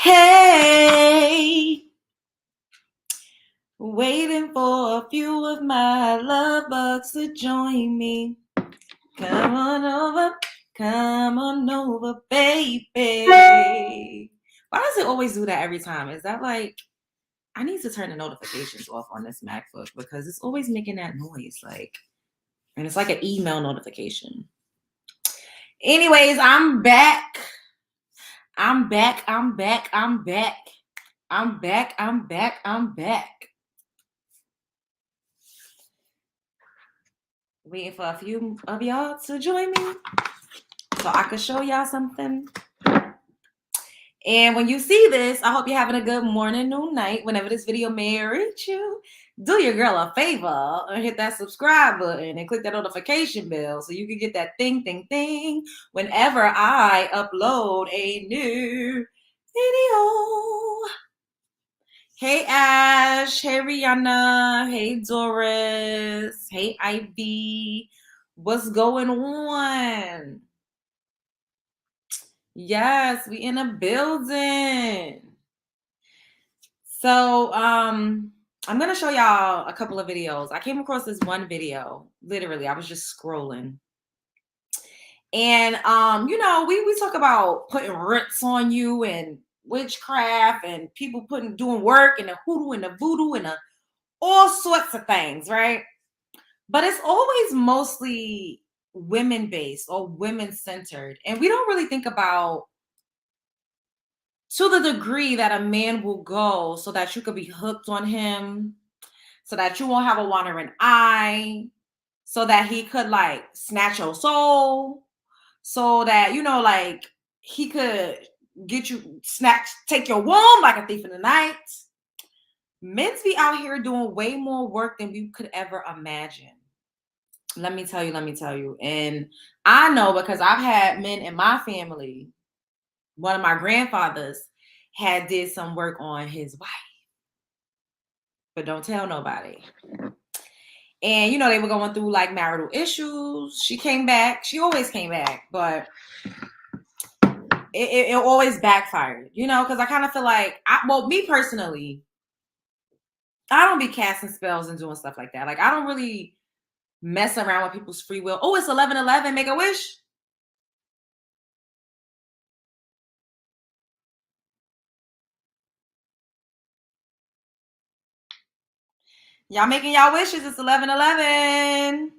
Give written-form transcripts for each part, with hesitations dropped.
Hey, waiting for a few of my love bugs to join me. Come on over, baby. Why does it always do that every time? Is that like, I need to turn the notifications off on this MacBook because it's always making that noise. And it's like an email notification. Anyways, I'm back. I'm back. Waiting for a few of y'all to join me so I could show y'all something. And when you see this, I hope you're having a good morning, noon, night, whenever this video may reach you. Do your girl a favor and hit that subscribe button and click that notification bell so you can get that thing whenever I upload a new video. Hey Ash, hey Rihanna, hey Doris, hey Ivy. What's going on? Yes, we in a building. So I'm gonna show y'all a couple of videos. I came across this one video, literally, I was just scrolling. And we talk about putting roots on you and witchcraft and people doing work and the hoodoo and the voodoo and all sorts of things, right? But it's always mostly women based or women centered. And we don't really think about to the degree that a man will go so that you could be hooked on him, so that you won't have a wandering eye, so that he could like snatch your soul, so that he could get you take your womb like a thief in the night. Men's be out here doing way more work than we could ever imagine. Let me tell you. And I know because I've had men in my family. One of my grandfathers had did some work on his wife, but don't tell nobody. And they were going through like marital issues. She came back. She always came back, but it always backfired, because I kind of feel like, me personally, I don't be casting spells and doing stuff like that. Like, I don't really mess around with people's free will. Oh, it's 11/11. Make a wish. Y'all making y'all wishes. It's 11/11.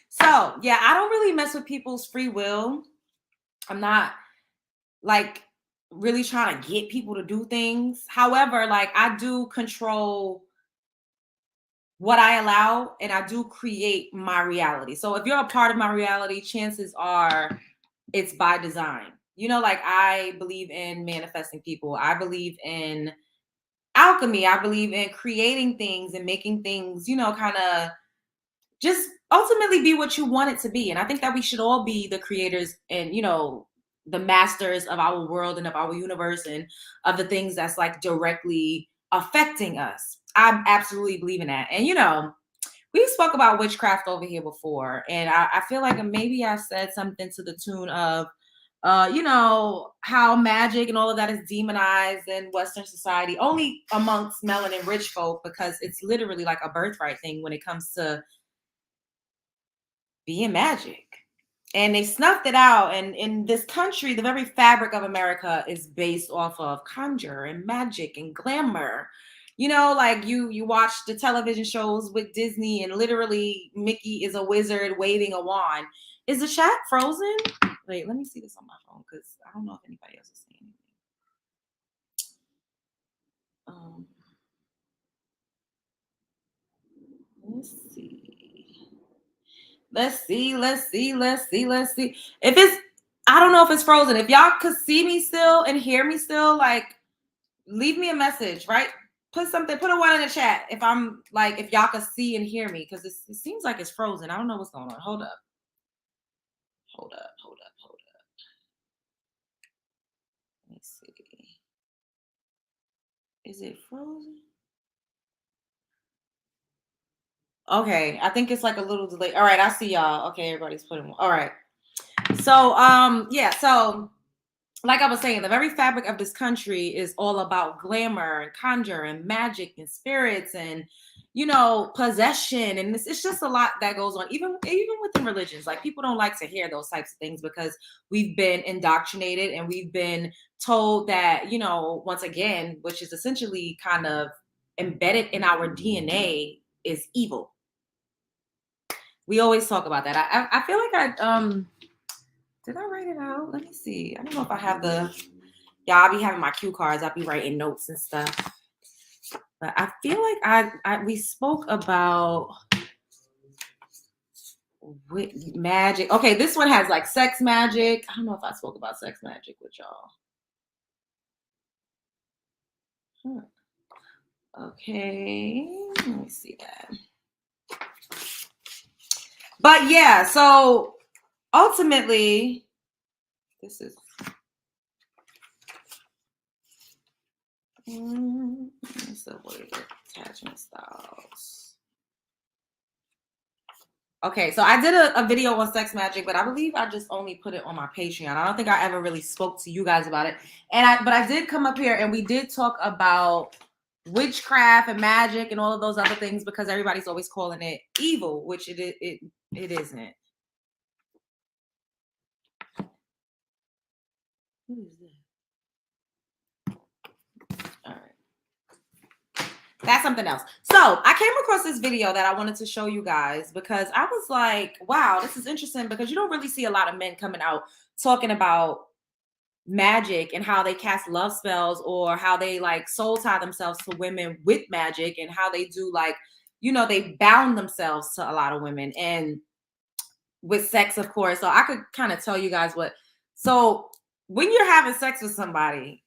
So, yeah, I don't really mess with people's free will. I'm not like really trying to get people to do things. However, like I do control what I allow and I do create my reality. So if you're a part of my reality, chances are it's by design. Like I believe in manifesting people. I believe in alchemy. I believe in creating things and making things, kind of just ultimately be what you want it to be. And I think that we should all be the creators and, the masters of our world and of our universe and of the things that's like directly affecting us. I absolutely believe in that. And, we spoke about witchcraft over here before. And I feel like maybe I said something to the tune of, how magic and all of that is demonized in Western society, only amongst melanin rich folk, because it's literally like a birthright thing when it comes to being magic. And they snuffed it out. And in this country, the very fabric of America is based off of conjure and magic and glamour. Like you watch the television shows with Disney and literally Mickey is a wizard waving a wand. Is the chat frozen? Wait, let me see this on my phone because I don't know if anybody else is saying anything. Let's see. Let's see. If it's, I don't know if it's frozen. If y'all could see me still and hear me still, like, leave me a message, right? Put a one in the chat if y'all could see and hear me, because it seems like it's frozen. I don't know what's going on. Hold up. Let me see. Is it frozen? Okay, I think it's like a little delay. All right, I see y'all. Okay, everybody's putting. All right. So yeah, so like I was saying, the very fabric of this country is all about glamour and conjure and magic and spirits and possession, and it's just a lot that goes on, even within religions. Like, people don't like to hear those types of things because we've been indoctrinated and we've been told that, once again, which is essentially kind of embedded in our DNA, is evil. We always talk about that. I feel like I did I write it out? Let me see. I don't know if I have the. Yeah, I'll be having my cue cards. I'll be writing notes and stuff. But I feel like we spoke about magic. Okay, this one has like sex magic. I don't know if I spoke about sex magic with y'all. Okay, let me see that. But yeah, so ultimately, this is. So what is it? Attachment styles. Okay, so I did a video on sex magic, but I believe I just only put it on my Patreon. I don't think I ever really spoke to you guys about it. But I did come up here and we did talk about witchcraft and magic and all of those other things, because everybody's always calling it evil, which it isn't. What is that? All right. That's something else. So I came across this video that I wanted to show you guys because I was like, wow, this is interesting, because you don't really see a lot of men coming out talking about magic and how they cast love spells, or how they like soul tie themselves to women with magic, and how they do like, they bound themselves to a lot of women, and with sex, of course. So I could kind of tell you guys so when you're having sex with somebody,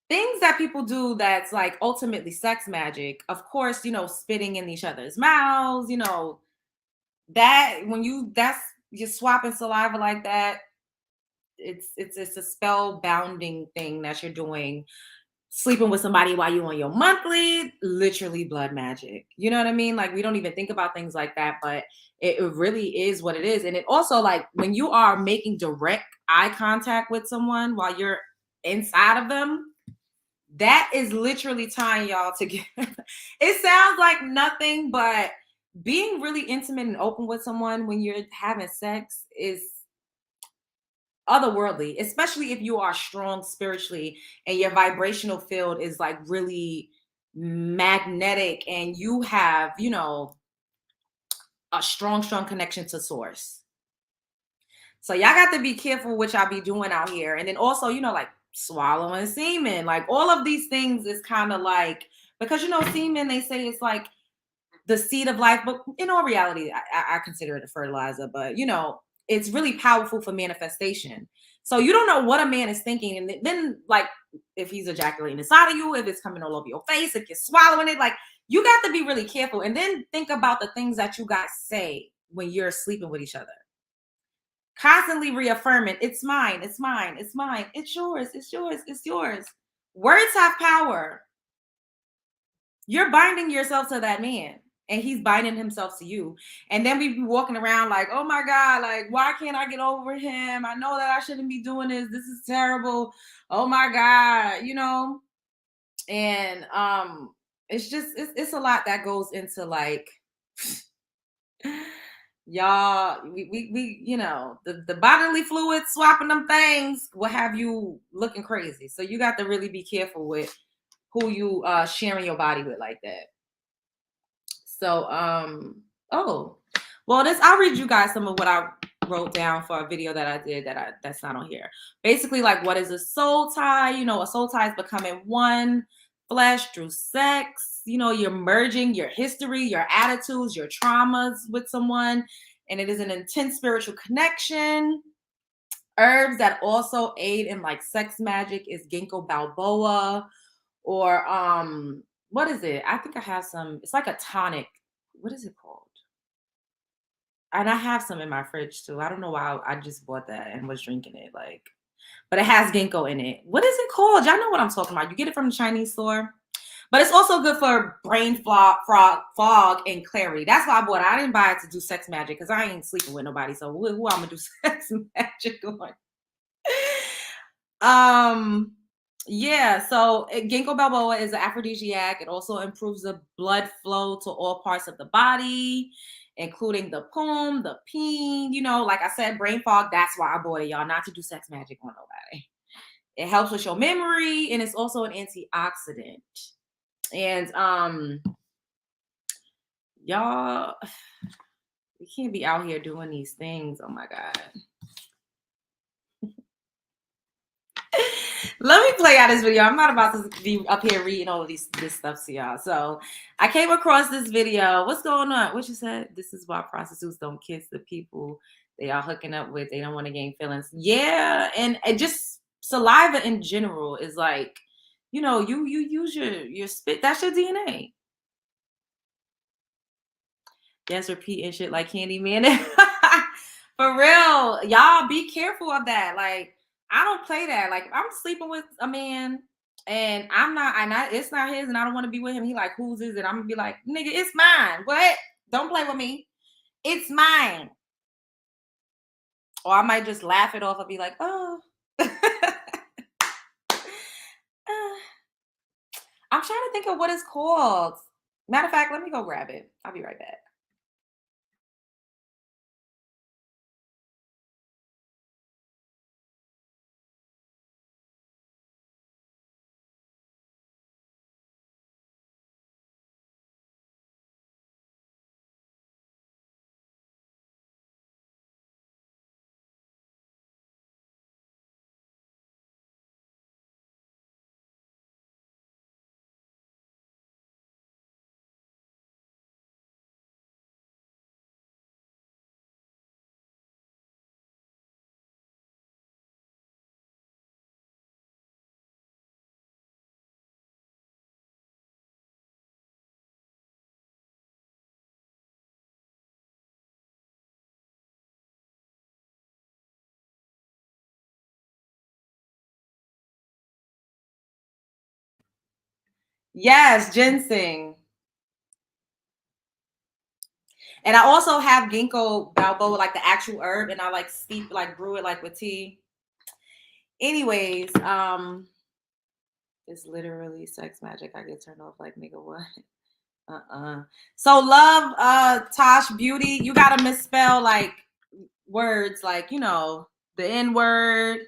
things that people do that's like ultimately sex magic, of course, spitting in each other's mouths, that when you're swapping saliva like that, it's a spell bounding thing that you're doing. Sleeping with somebody while you're on your monthly, literally blood magic. You know what I mean? Like, we don't even think about things like that, but it really is what it is. And it also, like, when you are making direct eye contact with someone while you're inside of them, that is literally tying y'all together. It sounds like nothing, but being really intimate and open with someone when you're having sex is otherworldly, especially if you are strong spiritually and your vibrational field is like really magnetic, and you have, a strong connection to source. So y'all got to be careful what y'all be doing out here. And then also, like swallowing semen, like all of these things is kind of like, because semen, they say it's like the seed of life, but in all reality, I consider it a fertilizer, but it's really powerful for manifestation. So you don't know what a man is thinking, and then like if he's ejaculating inside of you, if it's coming all over your face, if you're swallowing it, like you got to be really careful. And then think about the things that you guys say when you're sleeping with each other. Constantly reaffirming, it's mine, it's mine, it's mine, it's yours, it's yours, it's yours. Words have power. You're binding yourself to that man, and he's binding himself to you. And then we be walking around like, oh my God, like, why can't I get over him? I know that I shouldn't be doing this. This is terrible. Oh my God, and it's just it's a lot that goes into like y'all, we the bodily fluid swapping them things will have you looking crazy. So you got to really be careful with who you sharing your body with like that. So oh, well, I'll read you guys some of what I wrote down for a video that I did that's not on here. Basically, like, what is a soul tie? A soul tie is becoming one flesh through sex. You're merging your history, your attitudes, your traumas with someone, and it is an intense spiritual connection. Herbs that also aid in like sex magic is ginkgo biloba, or what is it? I think I have some. It's like a tonic. What is it called? And I have some in my fridge too. I don't know why I just bought that and was drinking it. But it has ginkgo in it. What is it called? Y'all know what I'm talking about. You get it from the Chinese store. But it's also good for brain fog and clarity. That's why I bought it. I didn't buy it to do sex magic because I ain't sleeping with nobody. So who I'm gonna do sex magic on? Yeah, so ginkgo biloba is an aphrodisiac. It also improves the blood flow to all parts of the body, including the poom, the peen. You know, like I said, brain fog. That's why I bought it, y'all. Not to do sex magic on nobody. It helps with your memory, and it's also an antioxidant. And y'all, we can't be out here doing these things. Oh my God. Let me play out this video. I'm not about to be up here reading all of this stuff to y'all. So I came across this video. What's going on? What you said? This is why prostitutes don't kiss the people they are hooking up with. They don't want to gain feelings. Yeah, and just saliva in general is like, you know, you use your spit. That's your DNA. Yes, repeating shit like Candyman. For real, y'all be careful of that. Like, I don't play that. Like, if I'm sleeping with a man and it's not his, and I don't want to be with him. He like, whose is it? I'm gonna be like, nigga, it's mine. What? Don't play with me. It's mine. Or I might just laugh it off and be like, oh. I'm trying to think of what it's called. Matter of fact, let me go grab it. I'll be right back. Yes, ginseng. And I also have ginkgo biloba, like the actual herb, and I like steep, like brew it like with tea. Anyways, it's literally sex magic. I get turned off like, nigga, what? So love, Tosh Beauty, you gotta misspell like words like, you know, the N word,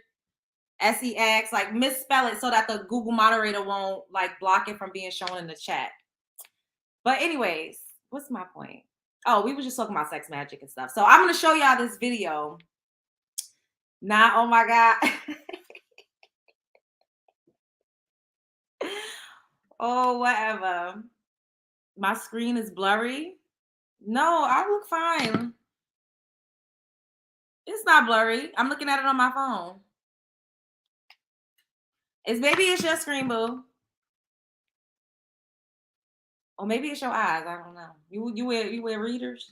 sex, like misspell it so that the Google moderator won't like block it from being shown in the chat. But anyways, what's my point? Oh, we were just talking about sex magic and stuff. So I'm gonna show y'all this video. Oh my God. Oh, whatever. My screen is blurry. No, I look fine. It's not blurry. I'm looking at it on my phone. Maybe it's your screen, boo. Or maybe it's your eyes. I don't know. You wear readers?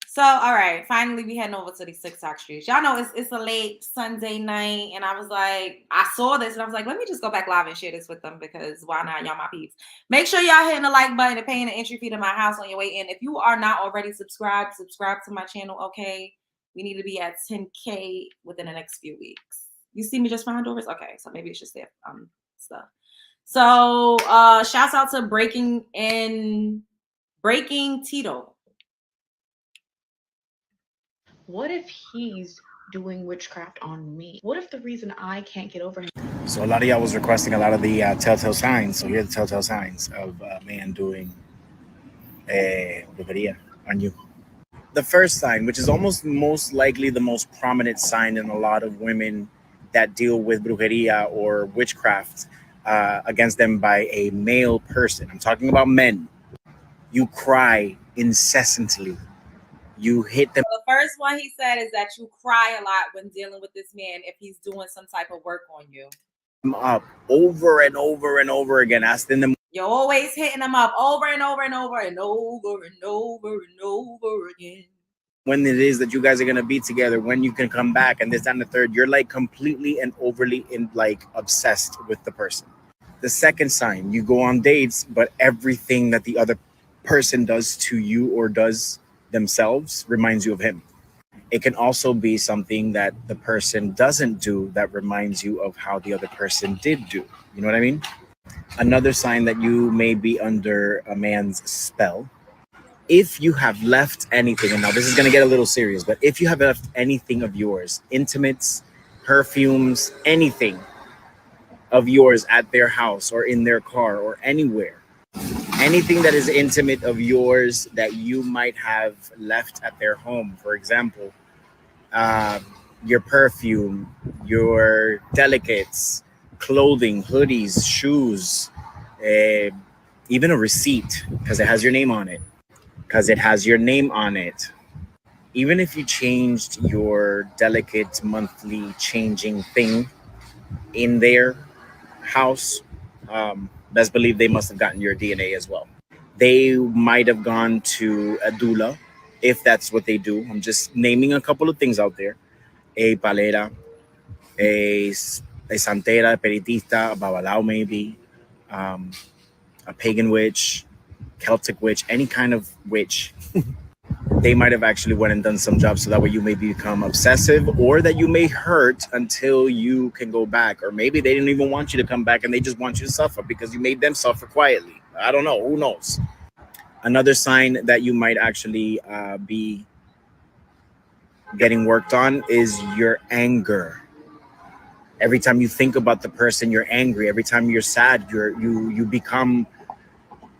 So, all right, finally we heading over to these TikTok streets. Y'all know it's a late Sunday night, and I was like, I saw this, and I was like, let me just go back live and share this with them, because why not, y'all my peeps. Make sure y'all hitting the like button and paying the entry fee to my house on your way in. If you are not already subscribed, subscribe to my channel, okay? We need to be at 10K within the next few weeks. You see me just behind doors? Okay, so maybe it's just their stuff. So, shouts out to Breaking Tito. What if he's doing witchcraft on me? What if the reason I can't get over him? So a lot of y'all was requesting a lot of the telltale signs. So here are the telltale signs of a man doing brujeria on you. The first sign, which is almost most likely the most prominent sign in a lot of women that deal with brujeria or witchcraft against them by a male person. I'm talking about men. You cry incessantly. You hit them. So the first one he said is that you cry a lot when dealing with this man if he's doing some type of work on you. Up over and over and over again, asking them. You're always hitting them up over and over and over and over and over and over again. When it is that you guys are gonna be together, when you can come back, and this and the third. You're like completely and overly obsessed with the person. The second sign, you go on dates, but everything that the other person does to you or does themselves reminds you of him. It can also be something that the person doesn't do that reminds you of how the other person did do. You know what I mean? Another sign that you may be under a man's spell, if you have left anything, and now this is going to get a little serious, but if you have left anything of yours, intimates, perfumes, anything of yours at their house or in their car or anywhere, anything that is intimate of yours that you might have left at their home, for example, um, your perfume, your delicates, clothing, hoodies, shoes, uh, even a receipt because it has your name on it. Because it has your name on it. Even if you changed your delicate monthly changing thing in their house, best believe they must have gotten your DNA as well. They might have gone to a doula if that's what they do. I'm just naming a couple of things out there. A palera, a santera, a peritista, a babalao maybe, um, a pagan witch, Celtic witch, any kind of witch. They might have actually went and done some jobs so that way you may become obsessive or that you may hurt until you can go back, or maybe they didn't even want you to come back and they just want you to suffer because you made them suffer quietly. I don't know, who knows. Another sign that you might actually be getting worked on is your anger. Every time you think about the person, you're angry. Every time you're sad, you become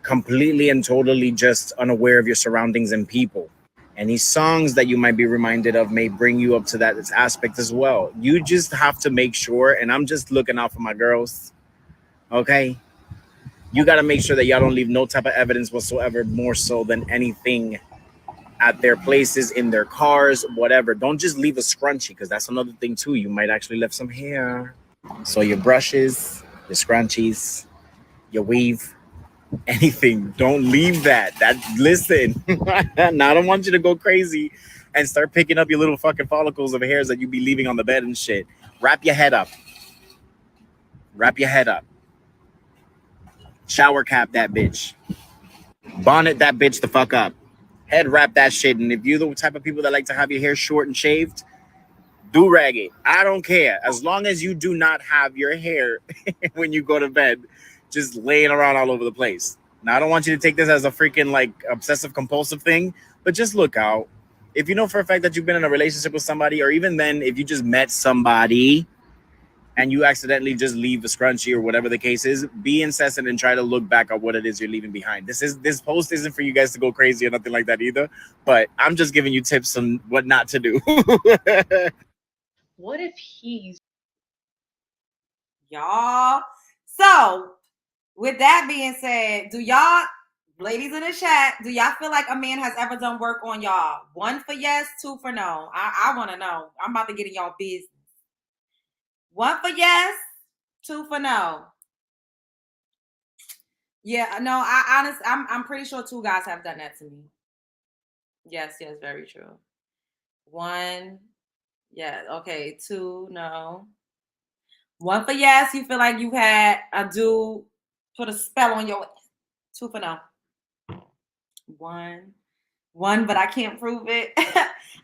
completely and totally just unaware of your surroundings and people. Any songs that you might be reminded of may bring you up to that aspect as well. You just have to make sure, and I'm just looking out for my girls, okay? You got to make sure that y'all don't leave no type of evidence whatsoever, more so than anything at their places, in their cars, whatever. Don't just leave a scrunchie, because that's another thing too. You might actually left some hair. So your brushes, your scrunchies, your weave, anything. Don't leave that. That listen. Now I don't want you to go crazy and start picking up your little fucking follicles of hairs that you be leaving on the bed and shit. Wrap your head up. Wrap your head up. Shower cap that bitch. Bonnet that bitch the fuck up. Head wrap that shit. And if you're the type of people that like to have your hair short and shaved, do rag it. I don't care. As long as you do not have your hair when you go to bed just laying around all over the place. Now, I don't want you to take this as a freaking like obsessive compulsive thing, but just look out. If you know for a fact that you've been in a relationship with somebody, or even then, if you just met somebody and you accidentally just leave a scrunchie or whatever the case is, be incessant and try to look back at what it is you're leaving behind. This post isn't for you guys to go crazy or nothing like that either, but I'm just giving you tips on what not to do. What if he's Y'all. So, with that being said, do y'all, ladies in the chat, do y'all feel like a man has ever done work on y'all? 1 for yes, 2 for no. I want to know. I'm about to get in y'all business. 1 for yes, 2 for no. Yeah, no, I'm pretty sure 2 guys have done that to me. Yes, very true. 1, yeah, okay, 2, no. 1 for yes, you feel like you've had a dude put a spell on your 2 for no. 1, but I can't prove it.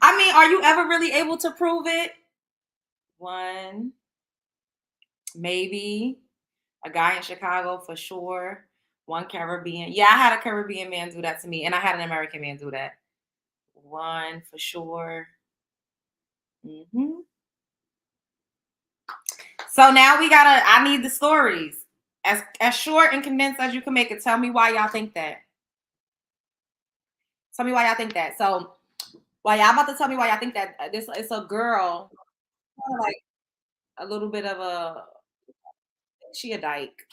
I mean, are you ever really able to prove it? 1, maybe. A guy in Chicago for sure. 1 Caribbean. Yeah, I had a Caribbean man do that to me, and I had an American man do that. 1 for sure. So now I need the stories. As short and condensed as you can make it. Tell me why y'all think that. Tell me why y'all think that. So while y'all about to tell me why y'all think that, it's a girl, kind of like a little bit of she a dyke.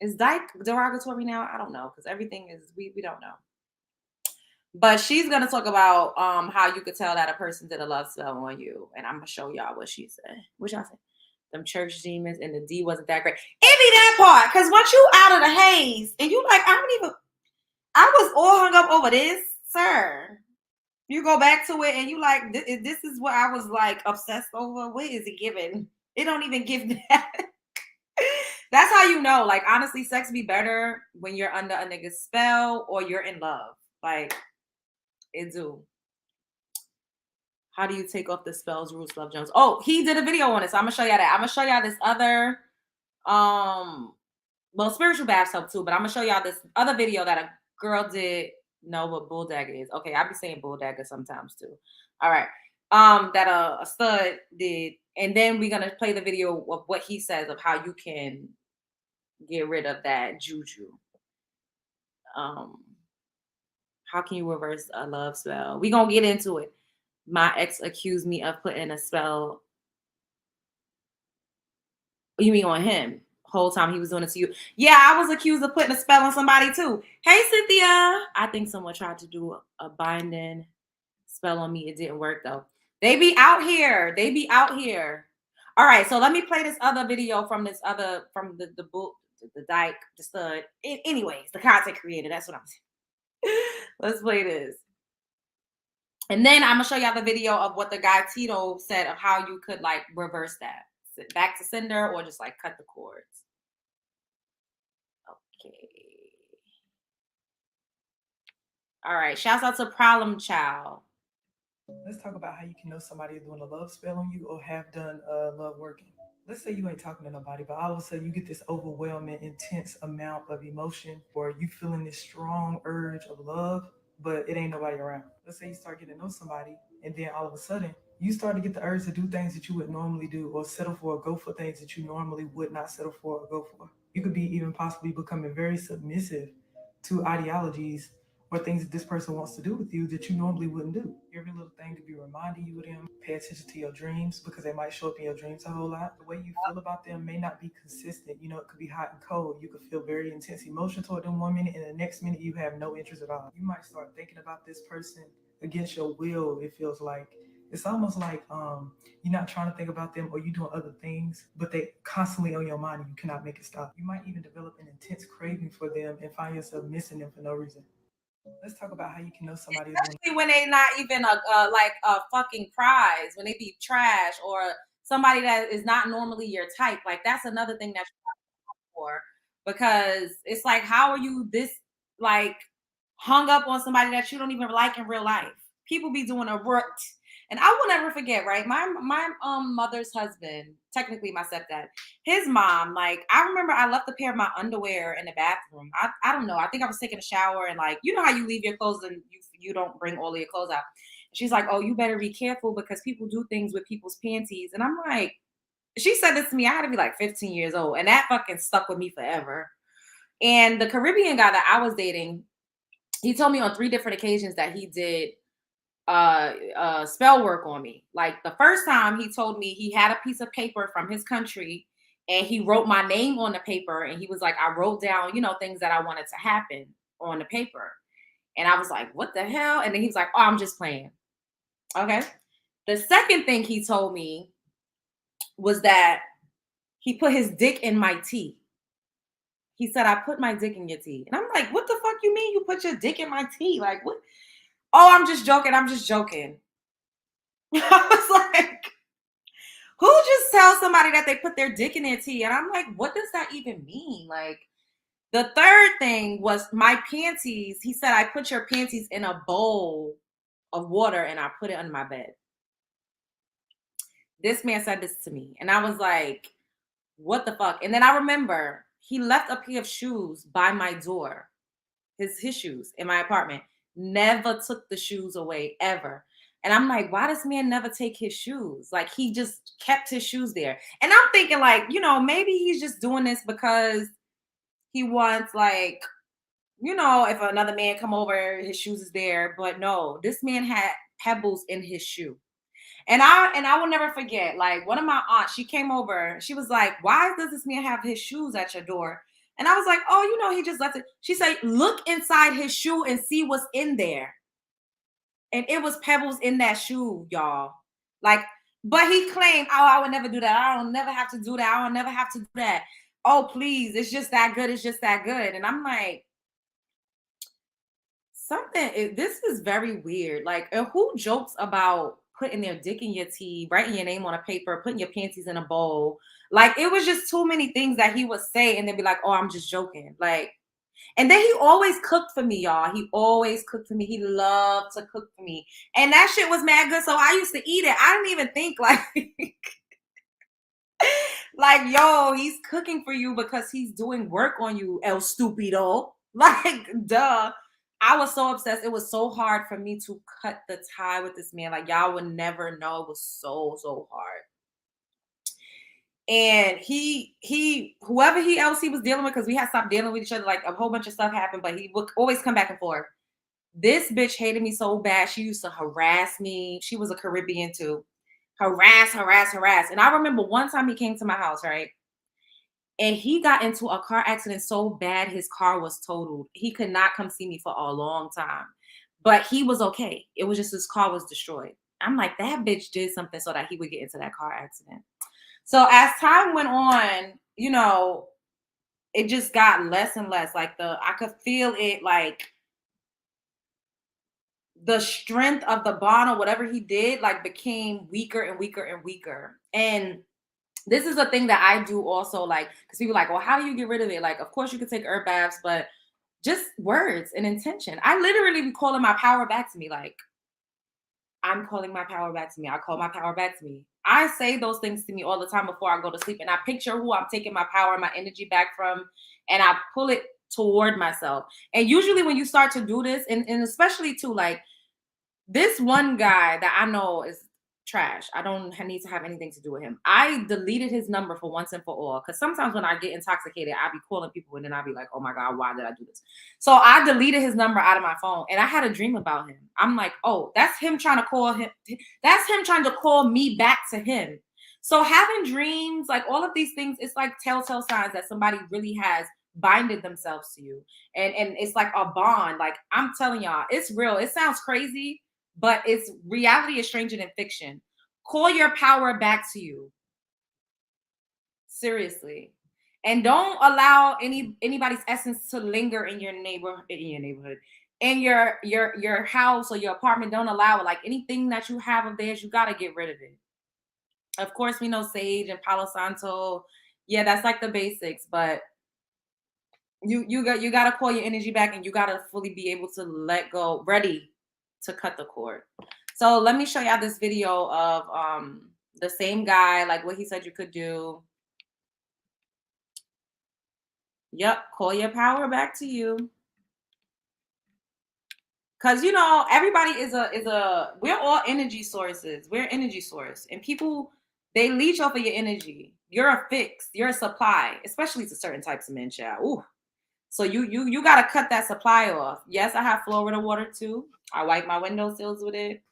Is dyke derogatory now? I don't know, because everything is we don't know. But she's gonna talk about how you could tell that a person did a love spell on you, and I'm gonna show y'all what she said. What y'all say? Them church demons and the D wasn't that great. It be that part, because once you out of the haze and you like, I was all hung up over this, sir. You go back to it and you like, this is what I was like obsessed over. What is it giving? It don't even give that. That's how you know. Like, honestly, sex be better when you're under a nigga's spell or you're in love. Like, it do. How do you take off the spells, Rules Love Jones? Oh, he did a video on it, so I'm gonna show y'all that. I'm gonna show y'all this other, well, spiritual baths help too, but I'm gonna show y'all this other video that a girl did. Know what bull dagger is? Okay, I be saying bull dagger sometimes too. All right, that a stud did, and then we're gonna play the video of what he says of how you can get rid of that juju. How can you reverse a love spell? We gonna get into it. My ex accused me of putting a spell. You mean on him? Whole time he was doing it to you. Yeah, I was accused of putting a spell on somebody too. Hey, Cynthia. I think someone tried to do a binding spell on me. It didn't work though. They be out here. They be out here. All right, so let me play this other video from this other from the book, the dyke, the stud. Anyways, the content creator. That's what I'm saying. Let's play this. And then I'm gonna show y'all the video of what the guy Tito said of how you could like reverse that. Back to sender or just like cut the cords. Okay. All right. Shouts out to Problem Child. Let's talk about how you can know somebody is doing a love spell on you or have done love working. Let's say you ain't talking to nobody, but all of a sudden you get this overwhelming, intense amount of emotion, or you feeling this strong urge of love, but it ain't nobody around. Let's say you start getting to know somebody, and then all of a sudden you start to get the urge to do things that you would normally do, or settle for or go for things that you normally would not settle for or go for. You could be even possibly becoming very submissive to ideologies or things that this person wants to do with you that you normally wouldn't do. Every little thing to be reminding you of them. Pay attention to your dreams because they might show up in your dreams a whole lot. The way you feel about them may not be consistent. You know, it could be hot and cold. You could feel very intense emotion toward them one minute, and the next minute you have no interest at all. You might start thinking about this person against your will. It feels like it's almost like you're not trying to think about them or you're doing other things, but they constantly on your mind and you cannot make it stop. You might even develop an intense craving for them and find yourself missing them for no reason. Let's talk about how you can know somebody is doing. Especially when they not even like a fucking prize, when they be trash or somebody that is not normally your type. Like that's another thing that you're for, because it's like, how are you this like hung up on somebody that you don't even like in real life? People be doing a root. And I will never forget, right? My mother's husband, technically my stepdad, his mom, like I remember I left a pair of my underwear in the bathroom. I don't know. I think I was taking a shower and like, you know how you leave your clothes and you don't bring all of your clothes out. She's like, oh, you better be careful because people do things with people's panties. And I'm like, she said this to me. I had to be like 15 years old. And that fucking stuck with me forever. And the Caribbean guy that I was dating, he told me on 3 different occasions that he did spell work on me. Like the first time he told me he had a piece of paper from his country and he wrote my name on the paper and he was like, I wrote down, you know, things that I wanted to happen on the paper. And I was like, what the hell? And then he was like, oh, I'm just playing. Okay. The second thing he told me was that he put his dick in my tea. He said, I put my dick in your tea. And I'm like, what the fuck you mean you put your dick in my tea? Like, what? Oh, I'm just joking. I'm just joking. I was like, who just tells somebody that they put their dick in their tea? And I'm like, what does that even mean? Like, the third thing was my panties. He said, I put your panties in a bowl of water and I put it under my bed. This man said this to me. And I was like, what the fuck? And then I remember he left a pair of shoes by my door, his shoes in my apartment. Never took the shoes away ever. And I'm like, why does man never take his shoes? Like he just kept his shoes there. And I'm thinking like, you know, maybe he's just doing this because he wants like, you know, if another man come over, his shoes is there. But no, this man had pebbles in his shoe. And I will never forget, like one of my aunts, she came over, she was like, why does this man have his shoes at your door? And I was like, oh, you know, he just left it. She said, look inside his shoe and see what's in there. And it was pebbles in that shoe, y'all. Like, but he claimed, oh, I would never do that. I don't never have to do that. I don't never have to do that. Oh, please, it's just that good. It's just that good. And I'm like, this is very weird. Like, who jokes about putting their dick in your tea, writing your name on a paper, putting your panties in a bowl. Like, it was just too many things that he would say and then be like, oh, I'm just joking. Like, and then he always cooked for me, y'all. He always cooked for me. He loved to cook for me. And that shit was mad good. So I used to eat it. I didn't even think like, like, yo, he's cooking for you because he's doing work on you, El Stupido. Like, duh. I was so obsessed. It was so hard for me to cut the tie with this man. Like, y'all would never know. It was so hard. And whoever else he was dealing with, because we had stopped dealing with each other, like a whole bunch of stuff happened, but he would always come back and forth. This bitch hated me so bad. She used to harass me. She was a Caribbean too. Harass. And I remember one time he came to my house, right? And he got into a car accident so bad his car was totaled. He could not come see me for a long time. But he was okay. It was just his car was destroyed. I'm like, that bitch did something so that he would get into that car accident. So as time went on, you know, it just got less and less. Like I could feel it, like the strength of the bond or whatever he did, like became weaker and weaker and weaker. And this is a thing that I do also, like, because people are like, well, how do you get rid of it? Like, of course you could take herb baths, but just words and intention. I literally be calling my power back to me. Like, I'm calling my power back to me. I call my power back to me. I say those things to me all the time before I go to sleep. And I picture who I'm taking my power and my energy back from. And I pull it toward myself. And usually when you start to do this, and especially too, like, this one guy that I know is trash. I don't need to have anything to do with him. I deleted his number for once and for all. Because sometimes when I get intoxicated, I be calling people and then I be like, oh my God, why did I do this? So I deleted his number out of my phone and I had a dream about him. I'm like, oh, that's him trying to call him. That's him trying to call me back to him. So having dreams, like all of these things, it's like telltale signs that somebody really has binded themselves to you. And it's like a bond. Like, I'm telling y'all, it's real. It sounds crazy, but it's reality is stranger than fiction. Call your power back to you. Seriously. And don't allow anybody's essence to linger in your neighborhood, in your house or your apartment. Don't allow it. Like, anything that you have of theirs, you gotta get rid of it. Of course, we know sage and Palo Santo. Yeah, that's like the basics, but you gotta call your energy back and you gotta fully be able to let go, ready to cut the cord. So let me show y'all this video of the same guy, like what he said you could do. Yep, call your power back to you. Cause you know, everybody is we're all energy sources. We're energy source. And people, they leech off of your energy. You're a fix, you're a supply, especially to certain types of men, child. Ooh. So you gotta cut that supply off. Yes, I have Florida water too. I wipe my windowsills with it.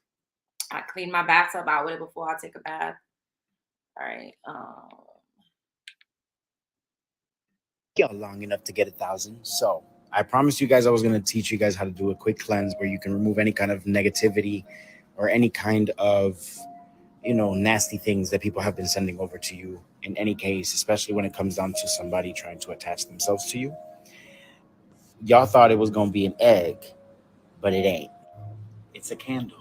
I clean my bathtub out with it before I take a bath. All right. Long enough to get 1,000. So I promised you guys I was going to teach you guys how to do a quick cleanse where you can remove any kind of negativity or any kind of, nasty things that people have been sending over to you in any case, especially when it comes down to somebody trying to attach themselves to you. Y'all thought it was going to be an egg, but it ain't. It's a candle.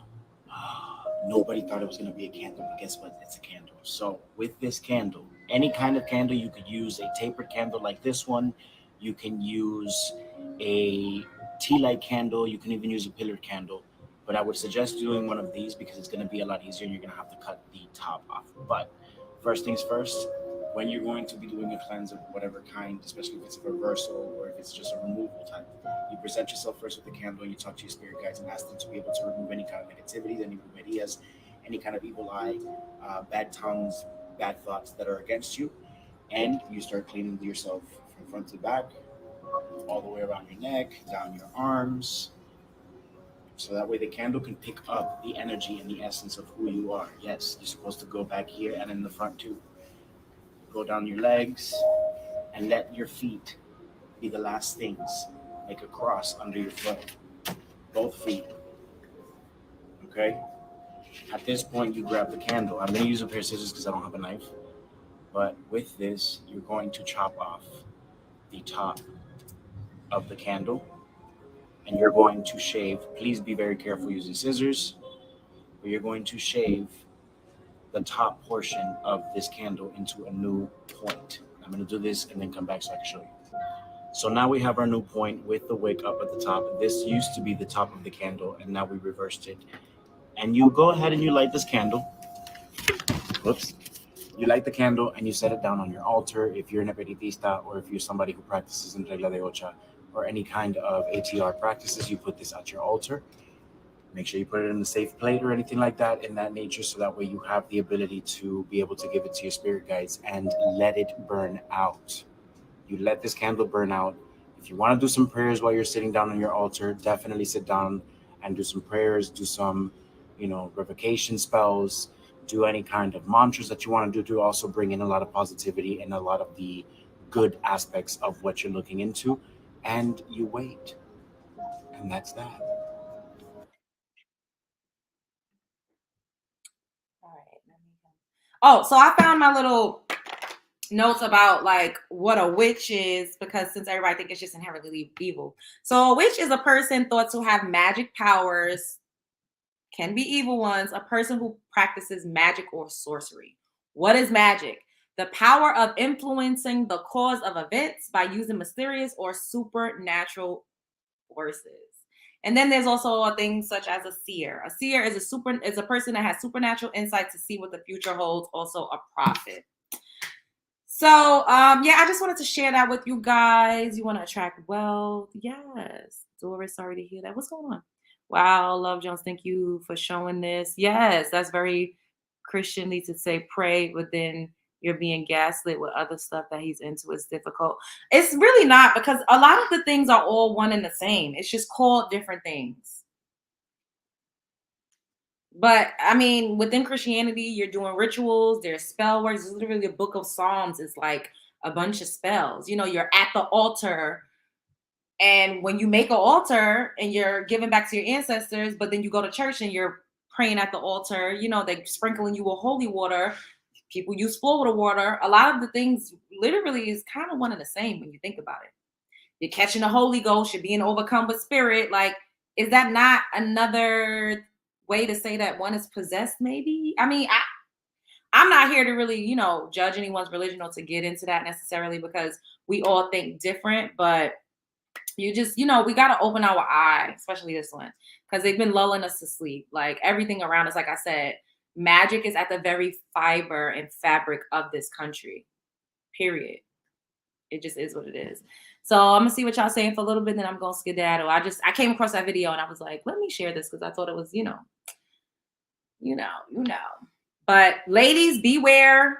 Nobody thought it was going to be a candle, but guess what? It's a candle. So with this candle, any kind of candle, you could use a tapered candle like this one. You can use a tea light candle. You can even use a pillar candle. But I would suggest doing one of these because it's going to be a lot easier and you're going to have to cut the top off. But first things first, when you're going to be doing a cleanse of whatever kind, especially if it's a reversal or if it's just a removal type, you present yourself first with the candle and you talk to your spirit guides and ask them to be able to remove any kind of negativity, any ideas, any kind of evil eye, bad tongues, bad thoughts that are against you. And you start cleaning yourself from front to back, all the way around your neck, down your arms. So that way the candle can pick up the energy and the essence of who you are. Yes, you're supposed to go back here and in the front too. Go down your legs and let your feet be the last things. Make a cross under your foot. Both feet. Okay? At this point, you grab the candle. I'm going to use a pair of scissors because I don't have a knife. But with this, you're going to chop off the top of the candle. And you're going to shave. Please be very careful using scissors. but you're going to shave the top portion of this candle into a new point. I'm going to do this and then come back so I can show you. So now we have our new point with the wick up at the top. This used to be the top of the candle, and now we reversed it. And you go ahead and you light this candle. Whoops. You light the candle and you set it down on your altar. If you're an espiritista or if you're somebody who practices in Regla de Ocha or any kind of ATR practices, you put this at your altar. Make sure you put it in a safe plate or anything like that in that nature, so that way you have the ability to be able to give it to your spirit guides and let it burn out. You let this candle burn out. If you want to do some prayers while you're sitting down on your altar, definitely sit down and do some prayers, do some, revocation spells, do any kind of mantras that you want to do to also bring in a lot of positivity and a lot of the good aspects of what you're looking into. And you wait. And that's that. All right. Oh, so I found my little notes about like what a witch is, because since everybody thinks it's just inherently evil. So a witch is a person thought to have magic powers, can be evil ones, a person who practices magic or sorcery. What is magic? The power of influencing the cause of events by using mysterious or supernatural forces. And then there's also things such as a seer. A seer is a person that has supernatural insight to see what the future holds, also a prophet. So, yeah, I just wanted to share that with you guys. You want to attract wealth? Yes. Doris, sorry to hear that. What's going on? Wow, Love Jones, thank you for showing this. Yes, that's very Christianly to say pray, but then you're being gaslit with other stuff that he's into. It's difficult. It's really not, because a lot of the things are all one and the same. It's just called different things. But I mean, within Christianity, you're doing rituals, there's spell words. It's literally a book of Psalms. It's like a bunch of spells. You're at the altar, and when you make an altar and you're giving back to your ancestors, but then you go to church and you're praying at the altar, they're sprinkling you with holy water. People use Florida water. A lot of the things literally is kind of one and the same when you think about it. You're catching the Holy Ghost, you're being overcome with spirit. Like, is that not another way to say that one is possessed? Maybe. I mean, I'm not here to really, judge anyone's religion or to get into that necessarily, because we all think different. But you just, we got to open our eye, especially this one, because they've been lulling us to sleep. Like, everything around us, like I said, magic is at the very fiber and fabric of this country, period. It just is what it is. So I'm gonna see what y'all saying for a little bit, then I'm gonna skedaddle. I came across that video and I was like, let me share this, because I thought it was, But ladies, beware.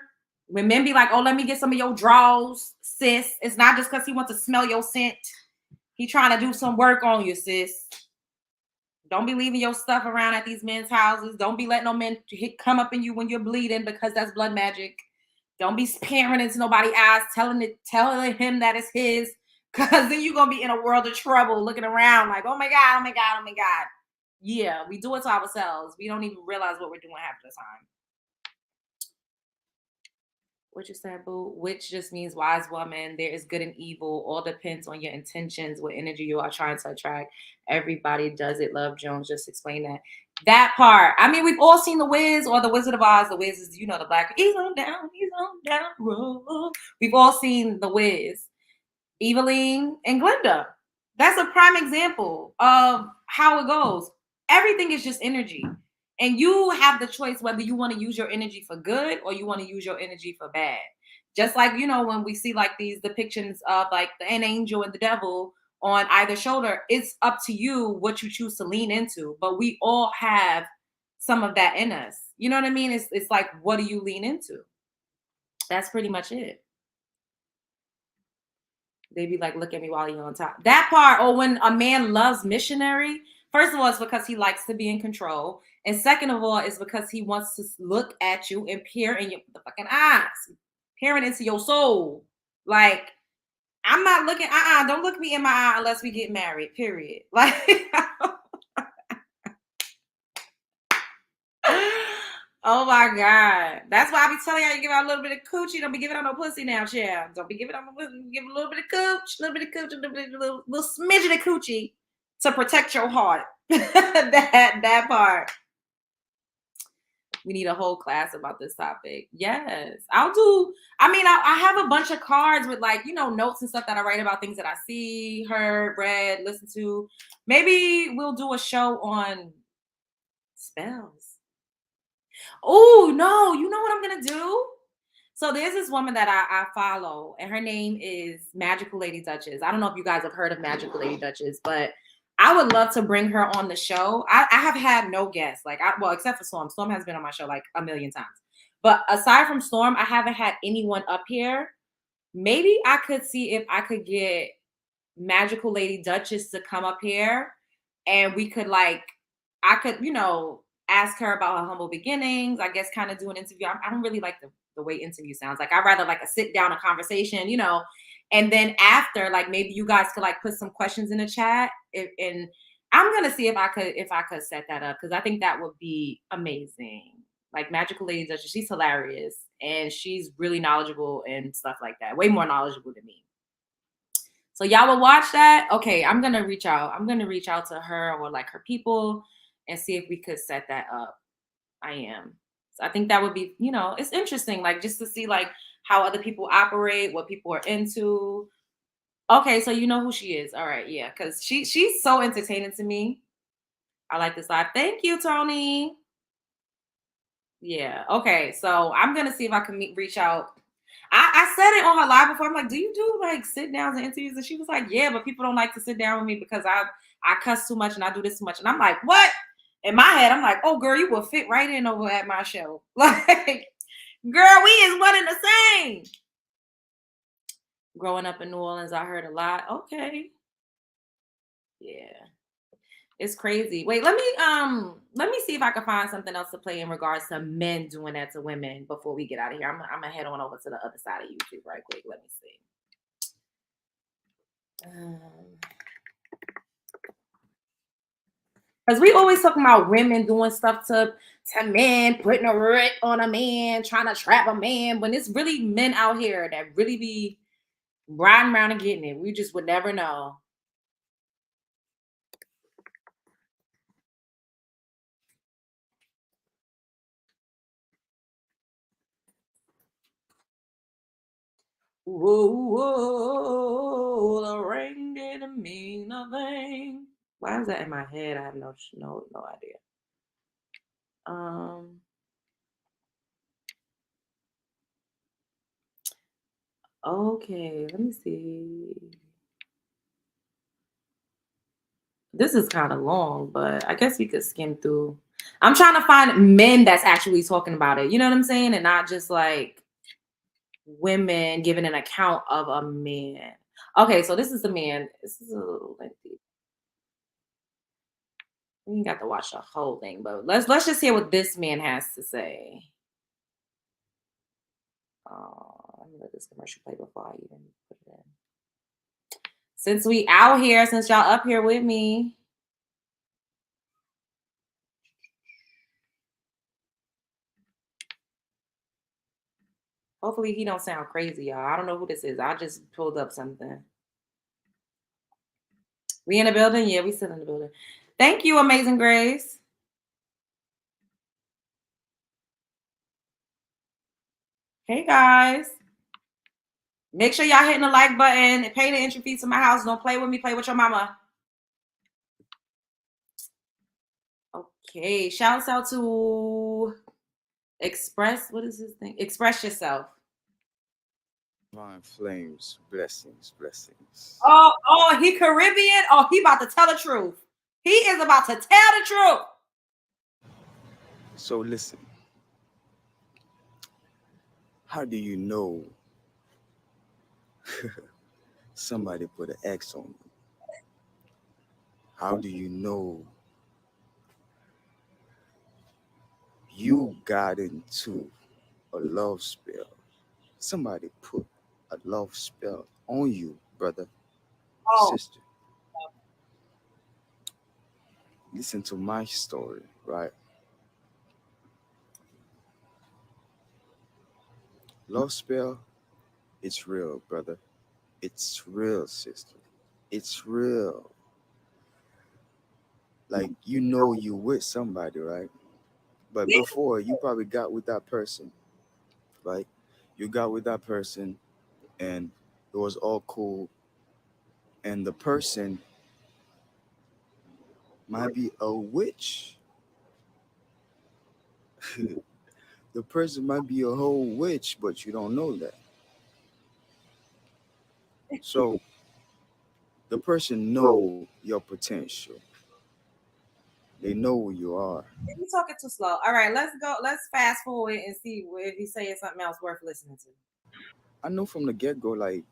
When men be like, oh, let me get some of your draws, sis. It's not just because he wants to smell your scent. He trying to do some work on you, sis. Don't be leaving your stuff around at these men's houses. Don't be letting no men come up in you when you're bleeding, because that's blood magic. Don't be peering into nobody's eyes, telling him that it's his, because then you're going to be in a world of trouble looking around like, oh my God, oh my God, oh my God. Yeah, we do it to ourselves. We don't even realize what we're doing half the time. What you said, boo? Which just means wise woman. There is good and evil. All depends on your intentions, what energy you are trying to attract. Everybody does it. Love Jones just explained that. That part. I mean, we've all seen The Wiz or The Wizard of Oz. The Wiz is, the black. He's on down road. We've all seen The Wiz. Eveline and Glinda. That's a prime example of how it goes. Everything is just energy. And you have the choice whether you want to use your energy for good or you want to use your energy for bad. Just like, when we see like these depictions of like an angel and the devil on either shoulder, it's up to you what you choose to lean into. But we all have some of that in us. You know what I mean? It's like, what do you lean into? That's pretty much it. They be like, look at me while you're on top. That part, or when a man loves missionary, first of all, it's because he likes to be in control. And second of all, it's because he wants to look at you and peer in your fucking eyes, peering into your soul. Like, I'm not looking, don't look me in my eye unless we get married, period. Like, oh my God. That's why I be telling y'all, you give out a little bit of coochie. Don't be giving out no pussy now, child. Don't be giving out no pussy. Give a little bit of cooch, a little smidget of coochie to protect your heart. that part. We need a whole class about this topic. Yes, I'll do. I mean, I have a bunch of cards with like, notes and stuff that I write about things that I see, heard, read, listened to. Maybe we'll do a show on spells. Oh, no, you know what I'm going to do? So there's this woman that I follow, and her name is Magical Lady Duchess. I don't know if you guys have heard of Magical Lady Duchess, but I would love to bring her on the show. I have had no guests, except for Storm. Storm has been on my show like a million times. But aside from Storm, I haven't had anyone up here. Maybe I could see if I could get Magical Lady Duchess to come up here, and we could I could, ask her about her humble beginnings. I guess kind of do an interview. I don't really like the way interview sounds. Like I'd rather like a sit down, a conversation, and then after, like maybe you guys could like put some questions in the chat, and I'm gonna see if I could set that up, because I think that would be amazing. Like Magical Lady Duchess, she's hilarious and she's really knowledgeable and stuff like that. Way more knowledgeable than me. So y'all will watch that. Okay, I'm gonna reach out. I'm gonna reach out to her or like her people and see if we could set that up. I am. So I think that would be, it's interesting, like just to see like how other people operate, what people are into. Okay, so you know who she is. All right, yeah, because she's so entertaining to me. I like this live. Thank you, Tony. Yeah. Okay, so I'm gonna see if I can reach out. I said it on her live before. I'm like, do you do like sit downs and interviews? And she was like, yeah, but people don't like to sit down with me because I cuss too much and I do this too much. And I'm like, what? In my head, I'm like, oh, girl, you will fit right in over at my show. Like, girl, we is one and the same. Growing up in New Orleans, I heard a lot. Okay. Yeah. It's crazy. Wait, let me see if I can find something else to play in regards to men doing that to women before we get out of here. I'm gonna head on over to the other side of YouTube right quick. Let me see. Because we always talking about women doing stuff to men, putting a writ on a man, trying to trap a man, when it's really men out here that really be riding around and getting it. We just would never know. Whoa, whoa, the ring didn't mean nothing. Why is that in my head? I have no idea. Okay, let me see. This is kind of long, but I guess we could skim through. I'm trying to find men that's actually talking about it. You know what I'm saying? And not just like women giving an account of a man. Okay, so this is the man. This is a little lengthy. We ain't got to watch the whole thing, but let's just hear what this man has to say. I'm gonna let this commercial play before I even put it in. Since we out here, since y'all up here with me. Hopefully he don't sound crazy, y'all. I don't know who this is. I just pulled up something. We in the building? Yeah, we still in the building. Thank you, Amazing Grace. Hey, guys. Make sure y'all hitting the like button and pay the entry fee to my house. Don't play with me. Play with your mama. Okay. Shouts out to Express. What is this thing? Express Yourself. Divine flames, blessings, blessings. Oh, he Caribbean? Oh, he about to tell the truth. He is about to tell the truth. So listen, how do you know somebody put an X on you? How do you know you got into a love spell? Somebody put a love spell on you, brother, sister. Listen to my story, right? Love spell, it's real, brother. It's real, sister. It's real. Like, you with somebody, right? But before, you probably got with that person, right? You got with that person, and it was all cool. And the person might be a witch. The person might be a whole witch, but you don't know that. So the person know your potential. They know who you are. You're talking too slow. All right, let's go. Let's fast forward and see if he's saying something else worth listening to. I know from the get go, like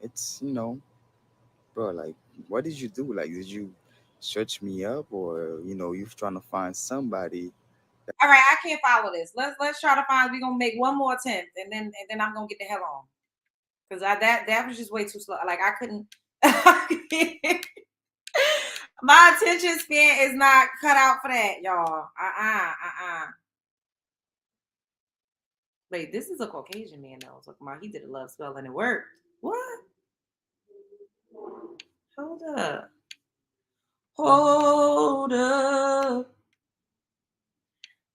it's bro, like what did you do? Like did you search me up, or you trying to find somebody? All right, I can't follow this. Let's try to find. We're gonna make one more attempt, and then I'm gonna get the hell on because that was just way too slow. Like I couldn't. My attention span is not cut out for that, y'all. Wait, this is a Caucasian man though. Talking about he did a love spell and it worked. What? Hold up. Hold up.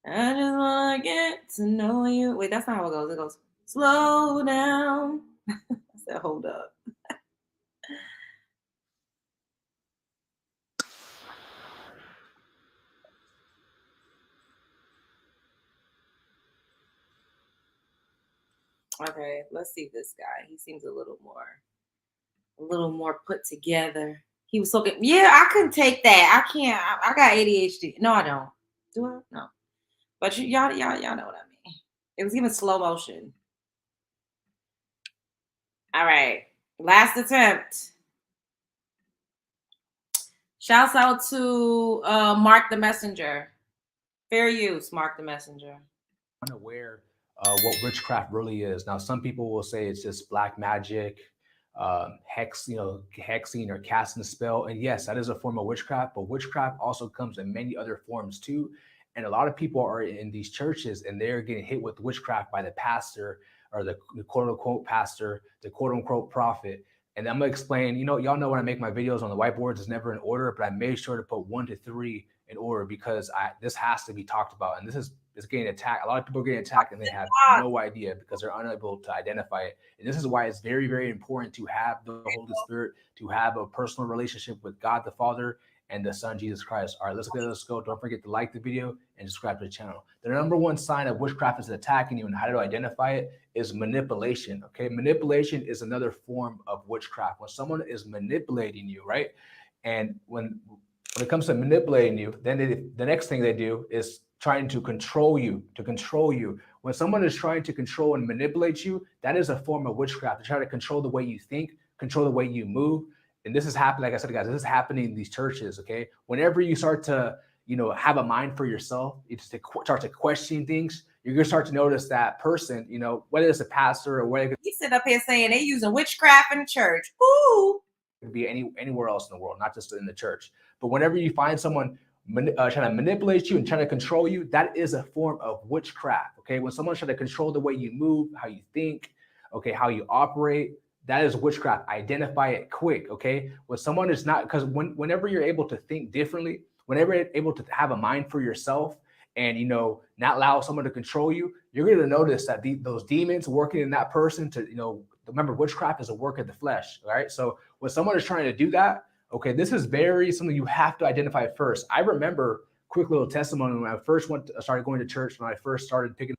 I just wanna get to know you. Wait, that's not how it goes. It goes, slow down. I said, hold up. Okay, let's see this guy. He seems a little more put together. He was talking. Yeah, I couldn't take that. I can't. I got ADHD. No, I don't. Do I? No. But y'all know what I mean. It was even slow motion. All right, last attempt. Shouts out to Mark the Messenger. Fair use, Mark the Messenger. Unaware what witchcraft really is. Now, some people will say it's just black magic, hexing or casting a spell. And yes, that is a form of witchcraft, but witchcraft also comes in many other forms too. And a lot of people are in these churches and they're getting hit with witchcraft by the pastor or the quote unquote pastor, the quote unquote prophet. And I'm gonna explain, y'all know when I make my videos on the whiteboards, it's never in order, but I made sure to put 1 to 3 in order because this has to be talked about. And this is getting attacked. A lot of people are getting attacked and they have no idea because they're unable to identify it. And this is why it's very, very important to have the Holy Spirit, to have a personal relationship with God the Father and the Son, Jesus Christ. All right, let's go. Don't forget to like the video and subscribe to the channel. The number one sign of witchcraft is attacking you and how to identify it is manipulation, okay? Manipulation is another form of witchcraft. When someone is manipulating you, right? And when it comes to manipulating you, then the next thing they do is trying to control you, When someone is trying to control and manipulate you, that is a form of witchcraft. They try to control the way you think, control the way you move. And this is happening, like I said, guys, this is happening in these churches, okay? Whenever you start to, have a mind for yourself, you just start to question things, you're going to start to notice that person, whether it's a pastor or whether He sit up here saying they using witchcraft in the church. Ooh. It could be anywhere else in the world, not just in the church. But whenever you find someone trying to manipulate you and trying to control you, that is a form of witchcraft, okay? When someone's trying to control the way you move, how you think, okay, how you operate, that is witchcraft. Identify it quick, okay? When someone is not, because whenever you're able to think differently, whenever you're able to have a mind for yourself and, not allow someone to control you, you're going to notice that those demons working in that person to, remember, witchcraft is a work of the flesh, right? So when someone is trying to do that, okay, this is something you have to identify first. I remember, quick little testimony, when I first started going to church, when I first started picking.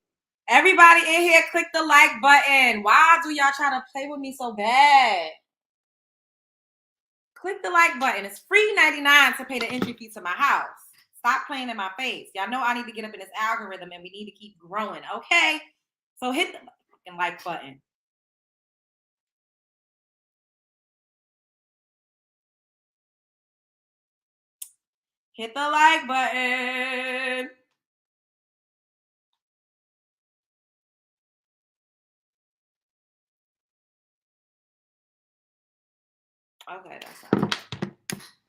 Everybody in here, click the like button. Why do y'all try to play with me so bad? Click the like button. It's free 99 to pay the entry fee to my house. Stop playing in my face. Y'all know I need to get up in this algorithm and we need to keep growing, okay? So hit the fucking like button. Hit the like button. Okay, that's all.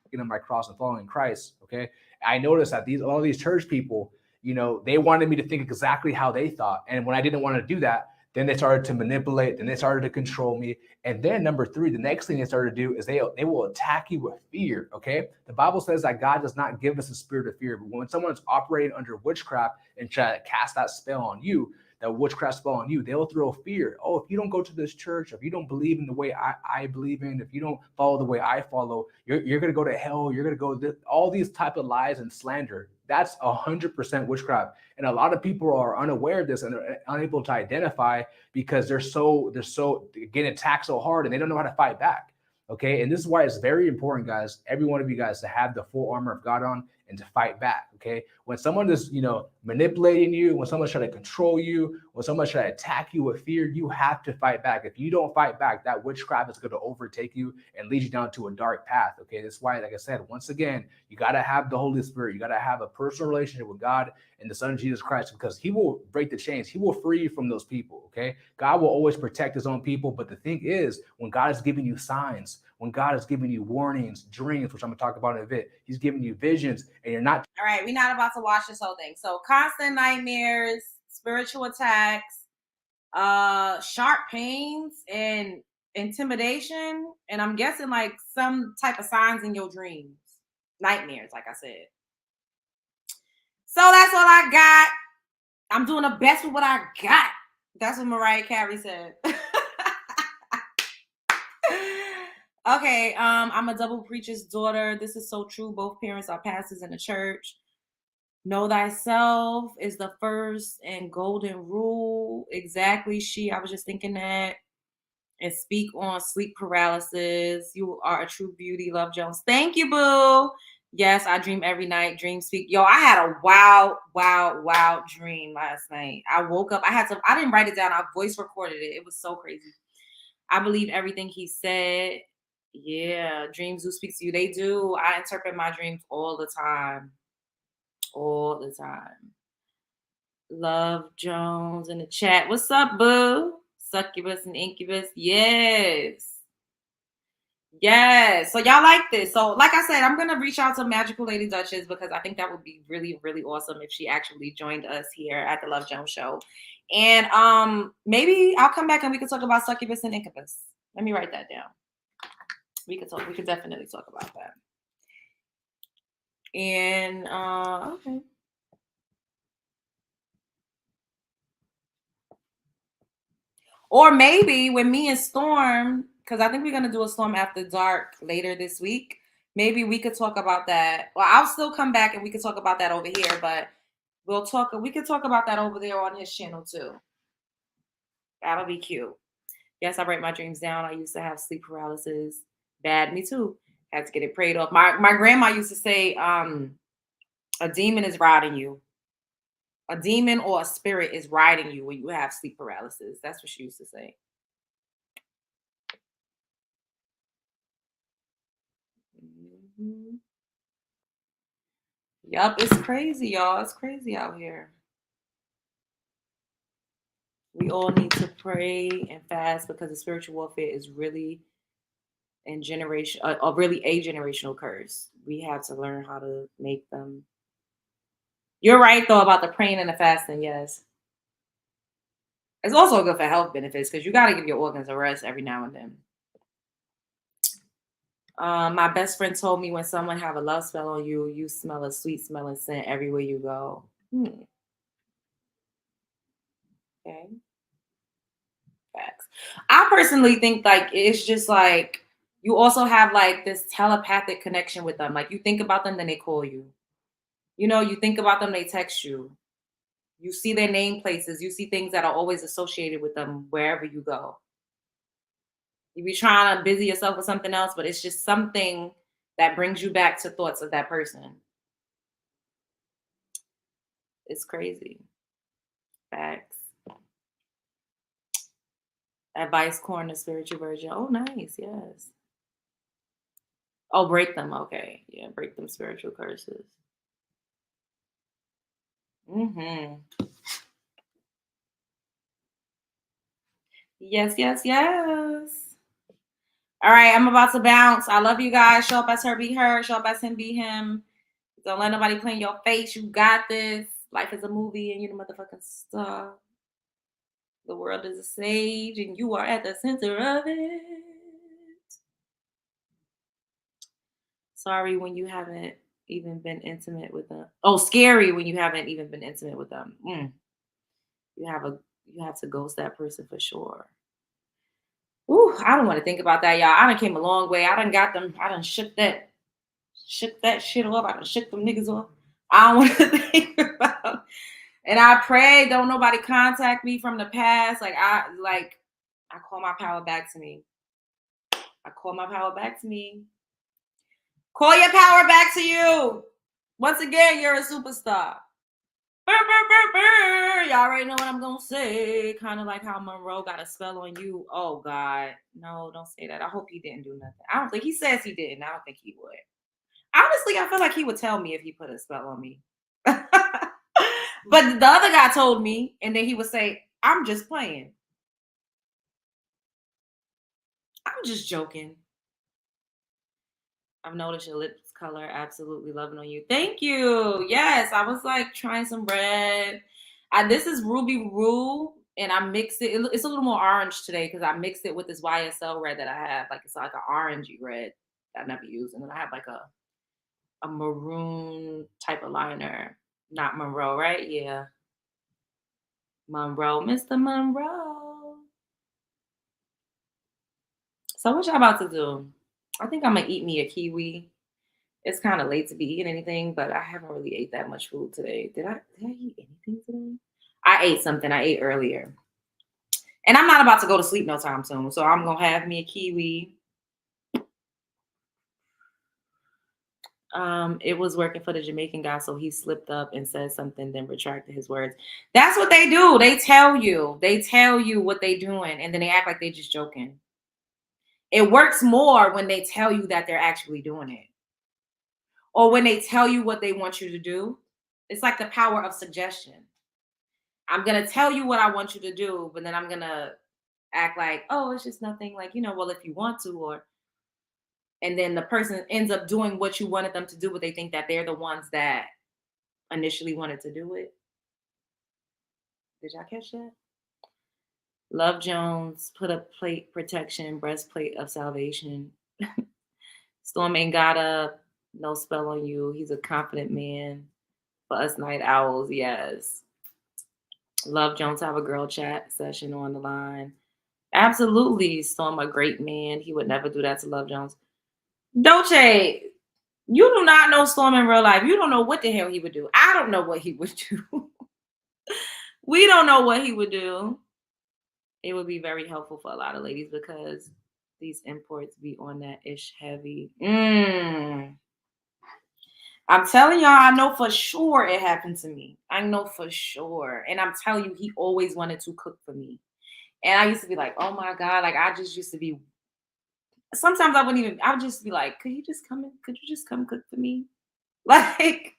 Picking up my cross and following Christ, okay? I noticed that all these church people, they wanted me to think exactly how they thought. And when I didn't want to do that, Then they started to manipulate. Then they started to control me. And then number three, the next thing they started to do is they will attack you with fear. Okay, the Bible says that God does not give us a spirit of fear, but when someone's operating under witchcraft and try to cast that spell on you, that witchcraft spell on you, they'll throw fear. Oh, if you don't go to this church, if you don't believe in the way I believe in, if you don't follow the way I follow, you're gonna go to hell. You're gonna go all these type of lies and slander. That's 100% witchcraft, and a lot of people are unaware of this and they're unable to identify because they're getting attacked so hard and they don't know how to fight back. Okay, and this is why it's very important, guys, every one of you guys, to have the full armor of God on and to fight back. Okay, when someone is manipulating you, when someone's trying to control you, when someone's trying to attack you with fear, you have to fight back. If you don't fight back, that witchcraft is going to overtake you and lead you down to a dark path. Okay, that's why, like I said, once again, you got to have the Holy Spirit. You got to have a personal relationship with God and the Son Jesus Christ, because He will break the chains. He will free you from those people. Okay, God will always protect His own people. But the thing is, when God is giving you signs, when God is giving you warnings, dreams, which I'm going to talk about in a bit, He's giving you visions, and you're not. All right, we're not about to watch this whole thing. So constant nightmares, spiritual attacks, sharp pains, and intimidation. And I'm guessing like some type of signs in your dreams. Nightmares, like I said. So that's all I got. I'm doing the best with what I got. That's what Mariah Carey said. Okay, I'm a double preacher's daughter. This is so true. Both parents are pastors in the church. Know thyself is the first and golden rule. Exactly, I was just thinking that. And speak on sleep paralysis. You are a true beauty, Love Jones. Thank you, boo. Yes, I dream every night. Dream speak. Yo, I had a wild dream last night. I woke up. I didn't write it down. I voice recorded it. It was so crazy. I believe everything he said. Yeah, dreams do speak to you. They do. I interpret my dreams all the time. All the time. Love Jones in the chat. What's up, boo? Succubus and incubus. Yes. Yes. So y'all like this. So like I said, I'm going to reach out to Magical Lady Duchess because I think that would be really, really awesome if she actually joined us here at the Love Jones Show. And maybe I'll come back and we can talk about succubus and incubus. Let me write that down. We could definitely talk about that. And okay. Or maybe when me and Storm, because I think we're going to do a Storm After Dark later this week. Maybe we could talk about that. Well, I'll still come back and we could talk about that over here, but we could talk about that over there on his channel too. That'll be cute. Yes, I write my dreams down. I used to have sleep paralysis. Bad, me too. Had to get it prayed off. My grandma used to say, a demon is riding you. A demon or a spirit is riding you when you have sleep paralysis. That's what she used to say. Mm-hmm. Yup, it's crazy, y'all. It's crazy out here. We all need to pray and fast because the spiritual warfare is really a generational curse. We have to learn how to make them. You're right, though, about the praying and the fasting, yes. It's also good for health benefits because you got to give your organs a rest every now and then. My best friend told me when someone have a love spell on you, you smell a sweet smelling scent everywhere you go. Okay. Facts. I personally think like it's just like you also have like this telepathic connection with them. Like you think about them, then they call you. You think about them, they text you. You see their name places. You see things that are always associated with them wherever you go. You be trying to busy yourself with something else, but it's just something that brings you back to thoughts of that person. It's crazy. Facts. Advice corner, spiritual version. Oh, nice. Yes. Oh, break them. Okay. Yeah, break them spiritual curses. Mm-hmm. Yes, yes, yes. All right, I'm about to bounce. I love you guys. Show up as her, be her. Show up as him, be him. Don't let nobody play in your face. You got this. Life is a movie and you the motherfucking star. The world is a stage and you are at the center of it. Sorry when you haven't even been intimate with them. Oh, scary when you haven't even been intimate with them. You have to ghost that person for sure. Ooh, I don't want to think about that, y'all. I done came a long way. I done got them. I done shook that shit off. I done shook them niggas off. I don't want to think about. And I pray don't nobody contact me from the past. I call my power back to me. I call my power back to me. Call your power back to you. Once again, you're a superstar. Burr, burr, burr, burr. Y'all already know what I'm gonna say. Kind of like how Monroe got a spell on you. Oh God, no, don't say that. I hope he didn't do nothing. I don't think he says he didn't. I don't think he would. Honestly, I feel like he would tell me if he put a spell on me. But the other guy told me, and then he would say, "I'm just playing. I'm just joking." I've noticed your lips color. Absolutely loving on you. Thank you. Yes, I was like trying some red. This is Ruby Rue, and I mixed it. It's a little more orange today because I mixed it with this YSL red that I have. Like it's like an orangey red that I never use, and then I have like a maroon type of liner. Not Monroe, right? Yeah. Monroe, Mr. Monroe. So what y'all about to do? I think I'm gonna eat me a kiwi. It's kind of late to be eating anything, but I haven't really ate that much food today. Did I eat anything today? I ate something. I ate earlier. And I'm not about to go to sleep no time soon. So I'm gonna have me a kiwi. It was working for the Jamaican guy, so he slipped up and said something, then retracted his words. That's what they do. They tell you what they doing, and then they act like they just joking. It works more when they tell you that they're actually doing it. Or when they tell you what they want you to do. It's like the power of suggestion. I'm going to tell you what I want you to do, but then I'm going to act like, oh, it's just nothing. Like, well, if you want to, and then the person ends up doing what you wanted them to do, but they think that they're the ones that initially wanted to do it. Did y'all catch that? Love Jones, put up plate protection, breastplate of salvation. Storm ain't got a no spell on you. He's a confident man. For us night owls, yes. Love Jones have a girl chat session on the line. Absolutely. Storm a great man. He would never do that to Love Jones. Dolce, you do not know Storm in real life. You don't know what the hell he would do. I don't know what he would do. We don't know what he would do. It would be very helpful for a lot of ladies because these imports be on that ish heavy. I'm telling y'all, I know for sure it happened to me. I know for sure. And I'm telling you, he always wanted to cook for me. And I used to be like, oh my God, like I just used to be, sometimes I would just be like, could you just come cook for me? Like,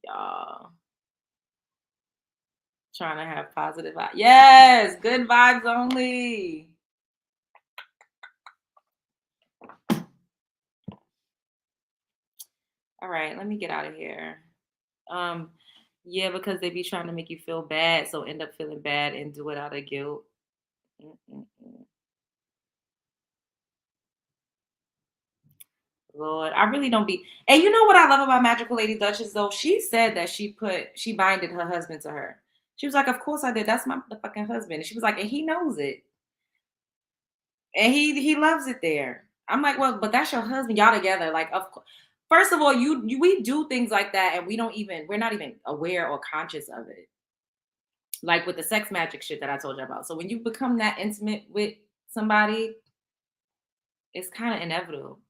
y'all. Trying to have positive vibes. Yes, good vibes only. All right, let me get out of here. Yeah, because they be trying to make you feel bad, so end up feeling bad and do it out of guilt. Lord, I really don't be. And you know what I love about Magical Lady Duchess though? She said that she binded her husband to her. She was like, "Of course I did. That's my fucking husband." And she was like, "And he knows it, and he loves it there." I'm like, "Well, but that's your husband. Y'all together, like, of course." First of all, we do things like that, and we're not even aware or conscious of it. Like with the sex magic shit that I told you about. So when you become that intimate with somebody, it's kind of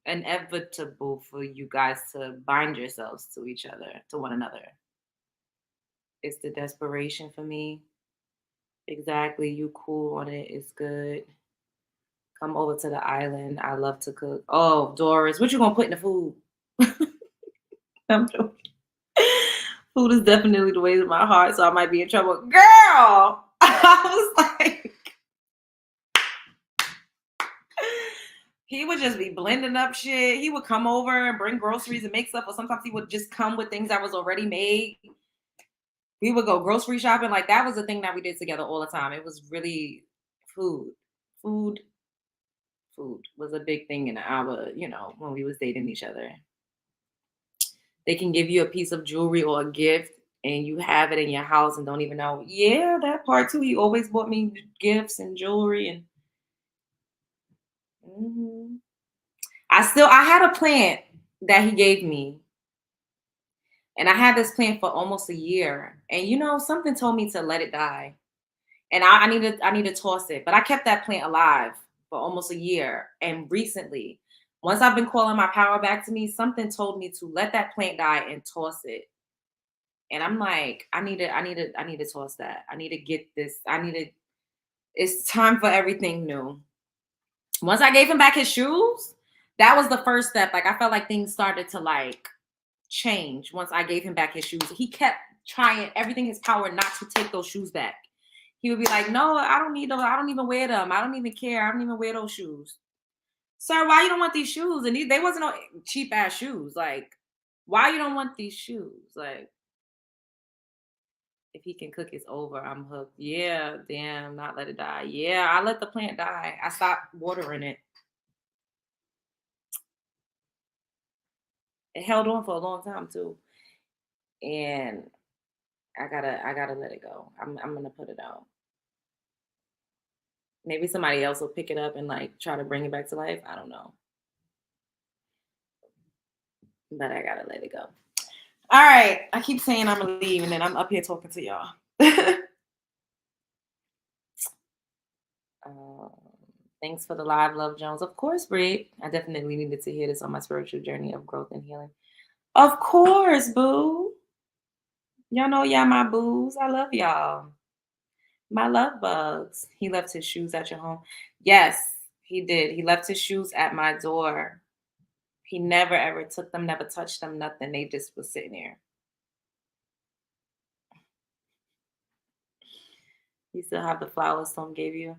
inevitable for you guys to bind yourselves to each other, to one another. It's the desperation for me. Exactly. You cool on it. It's good. Come over to the island. I love to cook. Oh, Doris, what you gonna put in the food? I'm joking. Food is definitely the way to my heart, so I might be in trouble. Girl! I was like, he would just be blending up shit. He would come over and bring groceries and make stuff, or sometimes he would just come with things that was already made. We would go grocery shopping. Like that was the thing that we did together all the time. It was really food. Food was a big thing in our, when we was dating each other. They can give you a piece of jewelry or a gift and you have it in your house and don't even know. Yeah, that part too. He always bought me gifts and jewelry and mhm. I had a plant that he gave me. And I had this plant for almost a year. And something told me to let it die. And I need to toss it. But I kept that plant alive for almost a year. And recently, once I've been calling my power back to me, something told me to let that plant die and toss it. And I'm like, I need to toss that. I need to get this. It's time for everything new. Once I gave him back his shoes, that was the first step. Like I felt like things started to like change once I gave him back his shoes. He kept trying everything in his power not to take those shoes back. He would be like, no, I don't need those. I don't even wear them. I don't even care. I don't even wear those shoes. Sir, why you don't want these shoes? And they wasn't no cheap ass shoes. Like, why you don't want these shoes? Like, if he can cook, it's over. I'm hooked. Yeah, damn, not let it die. Yeah, I let the plant die. I stopped watering it. It held on for a long time too. And I gotta let it go. I'm gonna put it out. Maybe somebody else will pick it up and like try to bring it back to life. I don't know. But I gotta let it go. All right. I keep saying I'm gonna leave and then I'm up here talking to y'all. Thanks for the live, Love Jones. Of course, Brie. I definitely needed to hear this on my spiritual journey of growth and healing. Of course, boo. Y'all know y'all my boos. I love y'all. My love bugs. He left his shoes at your home. Yes, he did. He left his shoes at my door. He never ever took them, never touched them, nothing. They just was sitting there. You still have the flowers Tom gave you?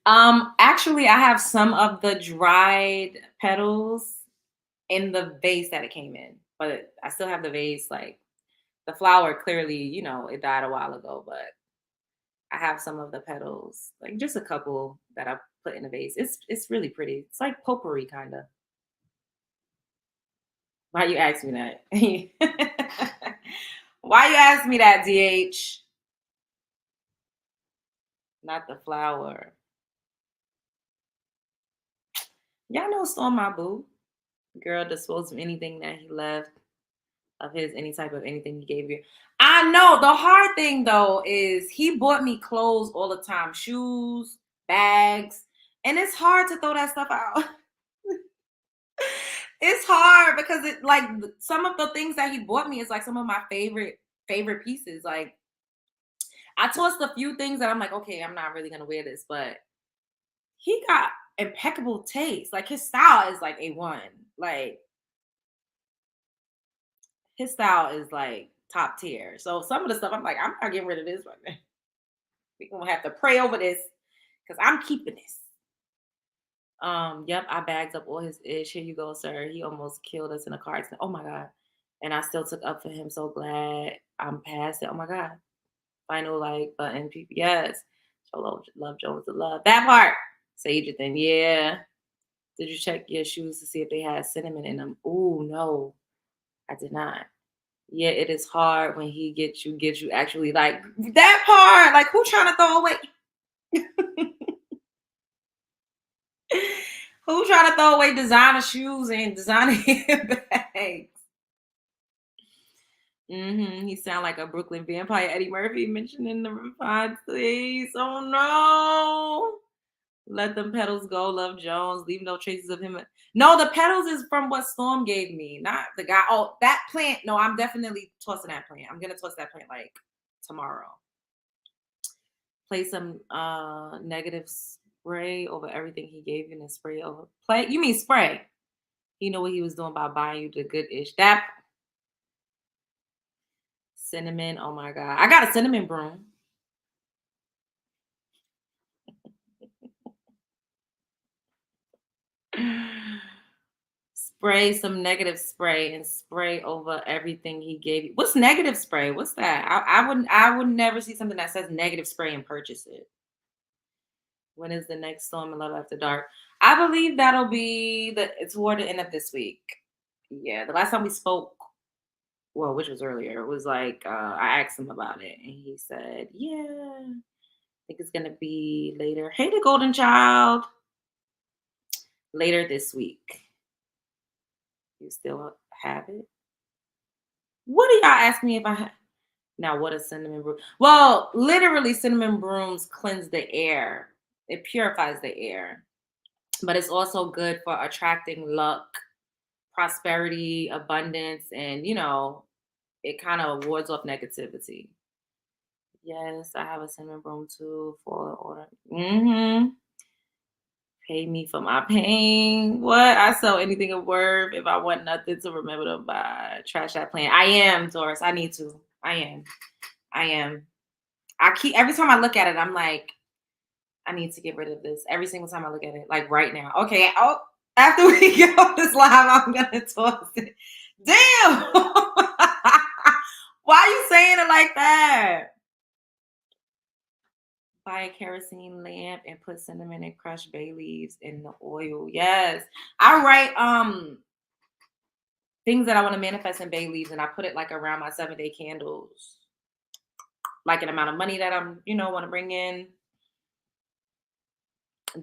Actually, I have some of the dried petals in the vase that it came in, but I still have the vase. Like the flower, clearly, it died a while ago, but I have some of the petals, like just a couple that I put in a vase. It's really pretty. It's like potpourri kind of. Why you ask me that? Why you ask me that, DH? Not the flower. Y'all know Storm my boo. Girl disposed of anything that he left of his, any type of anything he gave you. I know. The hard thing though is he bought me clothes all the time, shoes, bags, and it's hard to throw that stuff out. It's hard because it like some of the things that he bought me is like some of my favorite pieces. Like I tossed a few things that I'm like, okay, I'm not really gonna wear this, but he got impeccable taste. Like his style is like A1. Like his style is like top tier. So some of the stuff I'm like, I'm not getting rid of this right now. We're gonna have to pray over this because I'm keeping this. Yep, I bagged up all his ish. Here you go, sir. He almost killed us in a car accident. Oh my God. And I still took up for him. So glad I'm past it. Oh my God. Final like button. People. Yes. So love Jones to love. That part. Sage then. Yeah. Did you check your shoes to see if they had cinnamon in them? Oh no. I did not. Yeah, it is hard when he gives you actually like that part. Like who trying to throw away? Who trying to throw away designer shoes and designer bags? He sound like a Brooklyn vampire. Eddie Murphy mentioned in the refined please. Oh no. Let them petals go, Love Jones. Leave no traces of him. No, the petals is from what Storm gave me, not the guy. Oh, that plant. No, I'm definitely tossing that plant. I'm gonna toss that plant like tomorrow. Play some negative spray over everything he gave you and spray over. Play? You mean spray? He know what he was doing by buying you the good ish. That cinnamon. Oh my God. I got a cinnamon broom. Spray some negative spray and spray over everything he gave you. What's negative spray? What's that? I would never see something that says negative spray and purchase it. When is the next Storm in Love After Dark? I believe that'll be toward the end of this week. Yeah, the last time we spoke, well, which was earlier, it was like I asked him about it, and he said, "Yeah, I think it's gonna be later." Hey, the Golden Child, later this week. You still have it? What do y'all ask me if I have? Now, what is cinnamon broom? Well, literally, cinnamon brooms cleanse the air. It purifies the air, but it's also good for attracting luck, prosperity, abundance, and it kind of wards off negativity. Yes, I have a cinnamon broom too for order. Pay me for my pain. What? I sell anything of worth if I want nothing to remember to buy. Trash that plan. I am, Doris. I need to. I am. I keep every time I look at it, I'm like, I need to get rid of this. Every single time I look at it, like right now. Okay. Oh, after we get off this live, I'm gonna toss it. Damn. Why are you saying it like that? Buy a kerosene lamp and put cinnamon and crushed bay leaves in the oil. Yes. I write things that I want to manifest in bay leaves, and I put it like around my 7-day candles. Like an amount of money that I'm, want to bring in.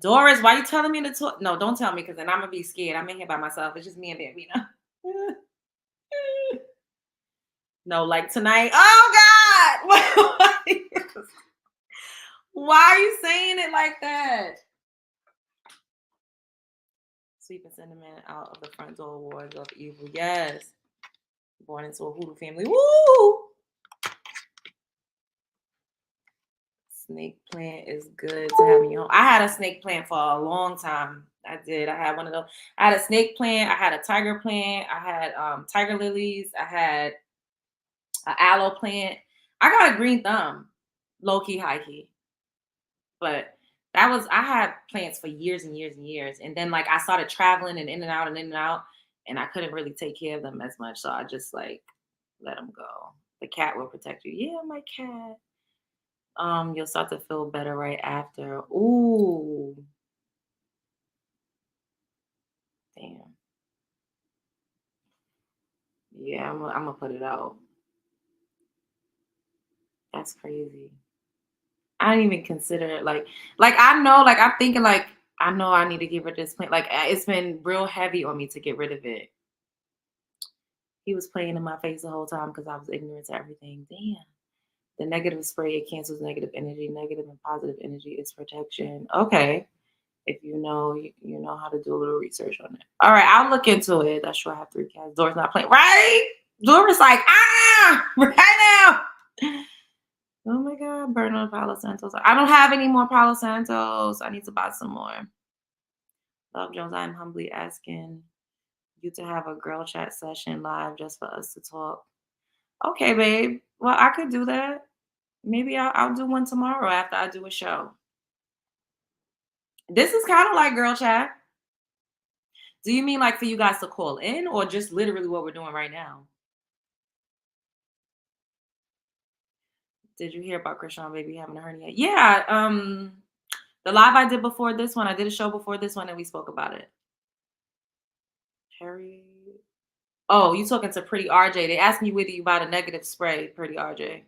Doris, why are you telling me to talk? No, don't tell me, because then I'm gonna be scared. I'm in here by myself. It's just me and Bambina. No, like tonight. Oh God! Why are you saying it like that? Sweeping cinnamon out of the front door wards of evil. Yes. Born into a hoodoo family. Woo! Snake plant is good to have in your home. I had a snake plant for a long time. I did. I had one of those. I had a snake plant. I had a tiger plant. I had tiger lilies. I had an aloe plant. I got a green thumb. Low key, high key. But I had plants for years and years and years. And then like I started traveling and in and out and in and out. And I couldn't really take care of them as much. So I just like let them go. The cat will protect you. Yeah, my cat. You'll start to feel better right after. Ooh. Damn. Yeah, I'm gonna put it out. That's crazy. I didn't even consider it like I know, like I'm thinking like I know I need to get rid of this plant. Like it's been real heavy on me to get rid of it. He was playing in my face the whole time because I was ignorant to everything. Damn. The negative spray, it cancels negative energy. Negative and positive energy is protection. Okay. If you know, you know how to do a little research on it. All right, I'll look into it. That's sure I have 3 cats. Doris not playing. Right? Doris like, right now. Oh my God, burn on Palo Santos. I don't have any more Palo Santos. I need to buy some more. Love Jones, I'm humbly asking you to have a girl chat session live just for us to talk. Okay, babe. Well, I could do that. Maybe I'll do one tomorrow after I do a show. This is kind of like girl chat. Do you mean like for you guys to call in or just literally what we're doing right now? Did you hear about Krishan baby having a hernia? Yeah. The live I did before this one, I did a show before this one and we spoke about it. Harry. Oh, you talking to Pretty RJ. They asked me whether you buy the negative spray, Pretty RJ.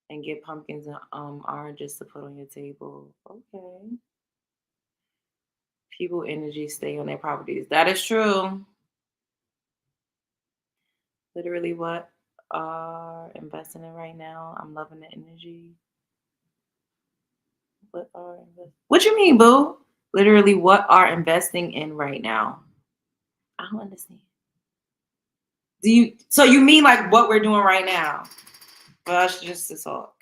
And get pumpkins and oranges to put on your table. Okay. People energy stay on their properties. That is true. Literally what are investing in right now. I'm loving the energy. What you mean, boo? Literally what are investing in right now? I don't understand. So you mean like what we're doing right now? For us just to talk.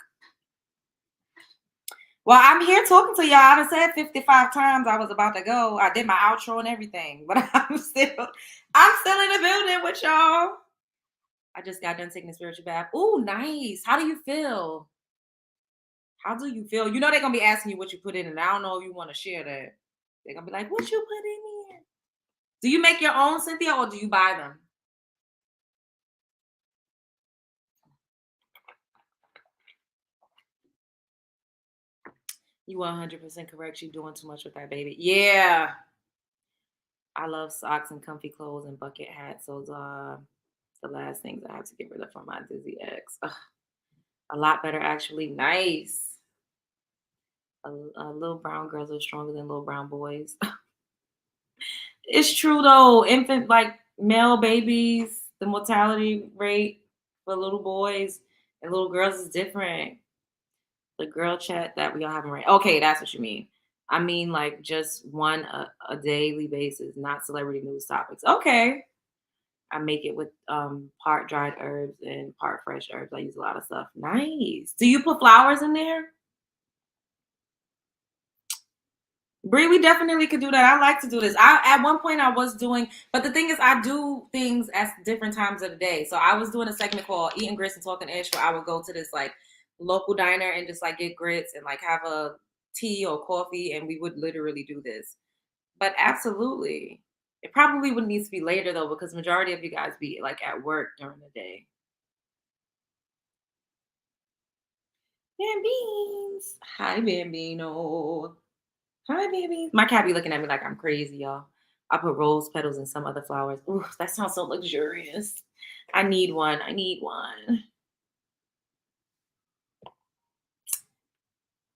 Well, I'm here talking to y'all. I done said 55 times I was about to go. I did my outro and everything, but I'm still in the building with y'all. I just got done taking a spiritual bath. Ooh, nice. How do you feel? How do you feel? You know they're gonna be asking you what you put in, and I don't know if you want to share that. They're gonna be like, what you put in here? Do you make your own, Cynthia, or do you buy them? You 100% correct. You're doing too much with that, baby. Yeah. I love socks and comfy clothes and bucket hats. Those are the last things I have to get rid of from my Dizzy ex. Ugh, a lot better, actually. Nice. Little brown girls are stronger than little brown boys. It's true though. Infant, like male babies, the mortality rate for little boys and little girls is different. The girl chat that we all having right. Okay, that's what you mean. I mean, like just one a daily basis, not celebrity news topics. Okay. I make it with part dried herbs and part fresh herbs. I use a lot of stuff. Nice. Do you put flowers in there? Bree, we definitely could do that. I like to do this. At one point I was doing, but the thing is I do things at different times of the day. So I was doing a segment called Eating Grits and Talking Ish where I would go to this like local diner and just like get grits and like have a tea or coffee and we would literally do this. But absolutely. It probably would need to be later though, because majority of you guys be like at work during the day. Bambeans. Hi, Bambino. Hi, baby. My cat be looking at me like I'm crazy, y'all. I put rose petals and some other flowers. Ooh, that sounds so luxurious. I need one. I need one.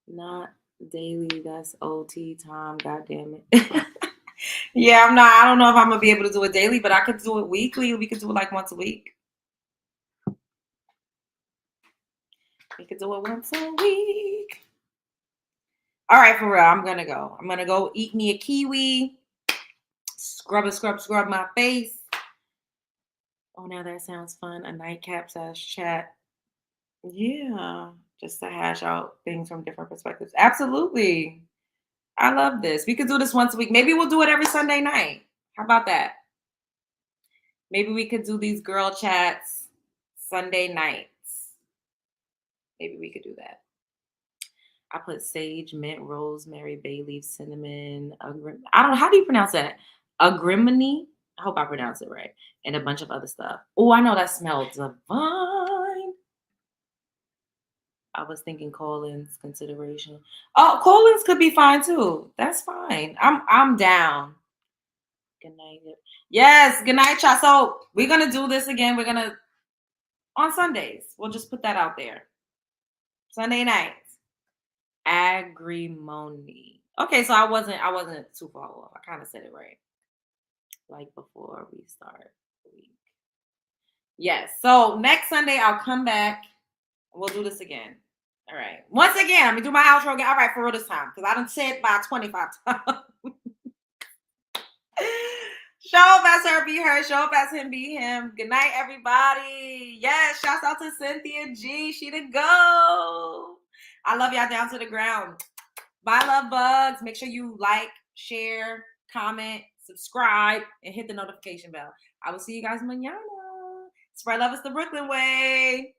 Not daily. That's OT time. God damn it. Yeah, I'm not. I don't know if I'm gonna be able to do it daily, but I could do it weekly. We could do it like once a week. We could do it once a week. All right, for real. I'm gonna go. I'm gonna go eat me a kiwi. Scrub my face. Oh, now that sounds fun. A nightcap / chat. Yeah, just to hash out things from different perspectives. Absolutely. I love this. We could do this once a week. Maybe we'll do it every Sunday night. How about that? Maybe we could do these girl chats Sunday nights. Maybe we could do that. I put sage, mint, rosemary, bay leaf, cinnamon. I don't know. How do you pronounce that? Agrimony? I hope I pronounce it right. And a bunch of other stuff. Oh, I know that smells divine. I was thinking Colin's consideration. Oh, Colin's could be fine too. That's fine. I'm down. Good night. Yes, good night, y'all. So we're gonna do this again. We're gonna on Sundays. We'll just put that out there. Sunday nights. Agrimony. Okay, so I wasn't too far off. I kind of said it right. Like before we start the week. Yes. So next Sunday I'll come back. We'll do this again. All right. Once again, I'm gonna do my outro again. All right, for real this time, because I done said it by 25 times. Show up as her, be her. Show up as him, be him. Good night, everybody. Yes, shouts out to Cynthia G. She to go. I love y'all down to the ground. Bye, love bugs. Make sure you like, share, comment, subscribe, and hit the notification bell. I will see you guys mañana. Spread love is the Brooklyn way.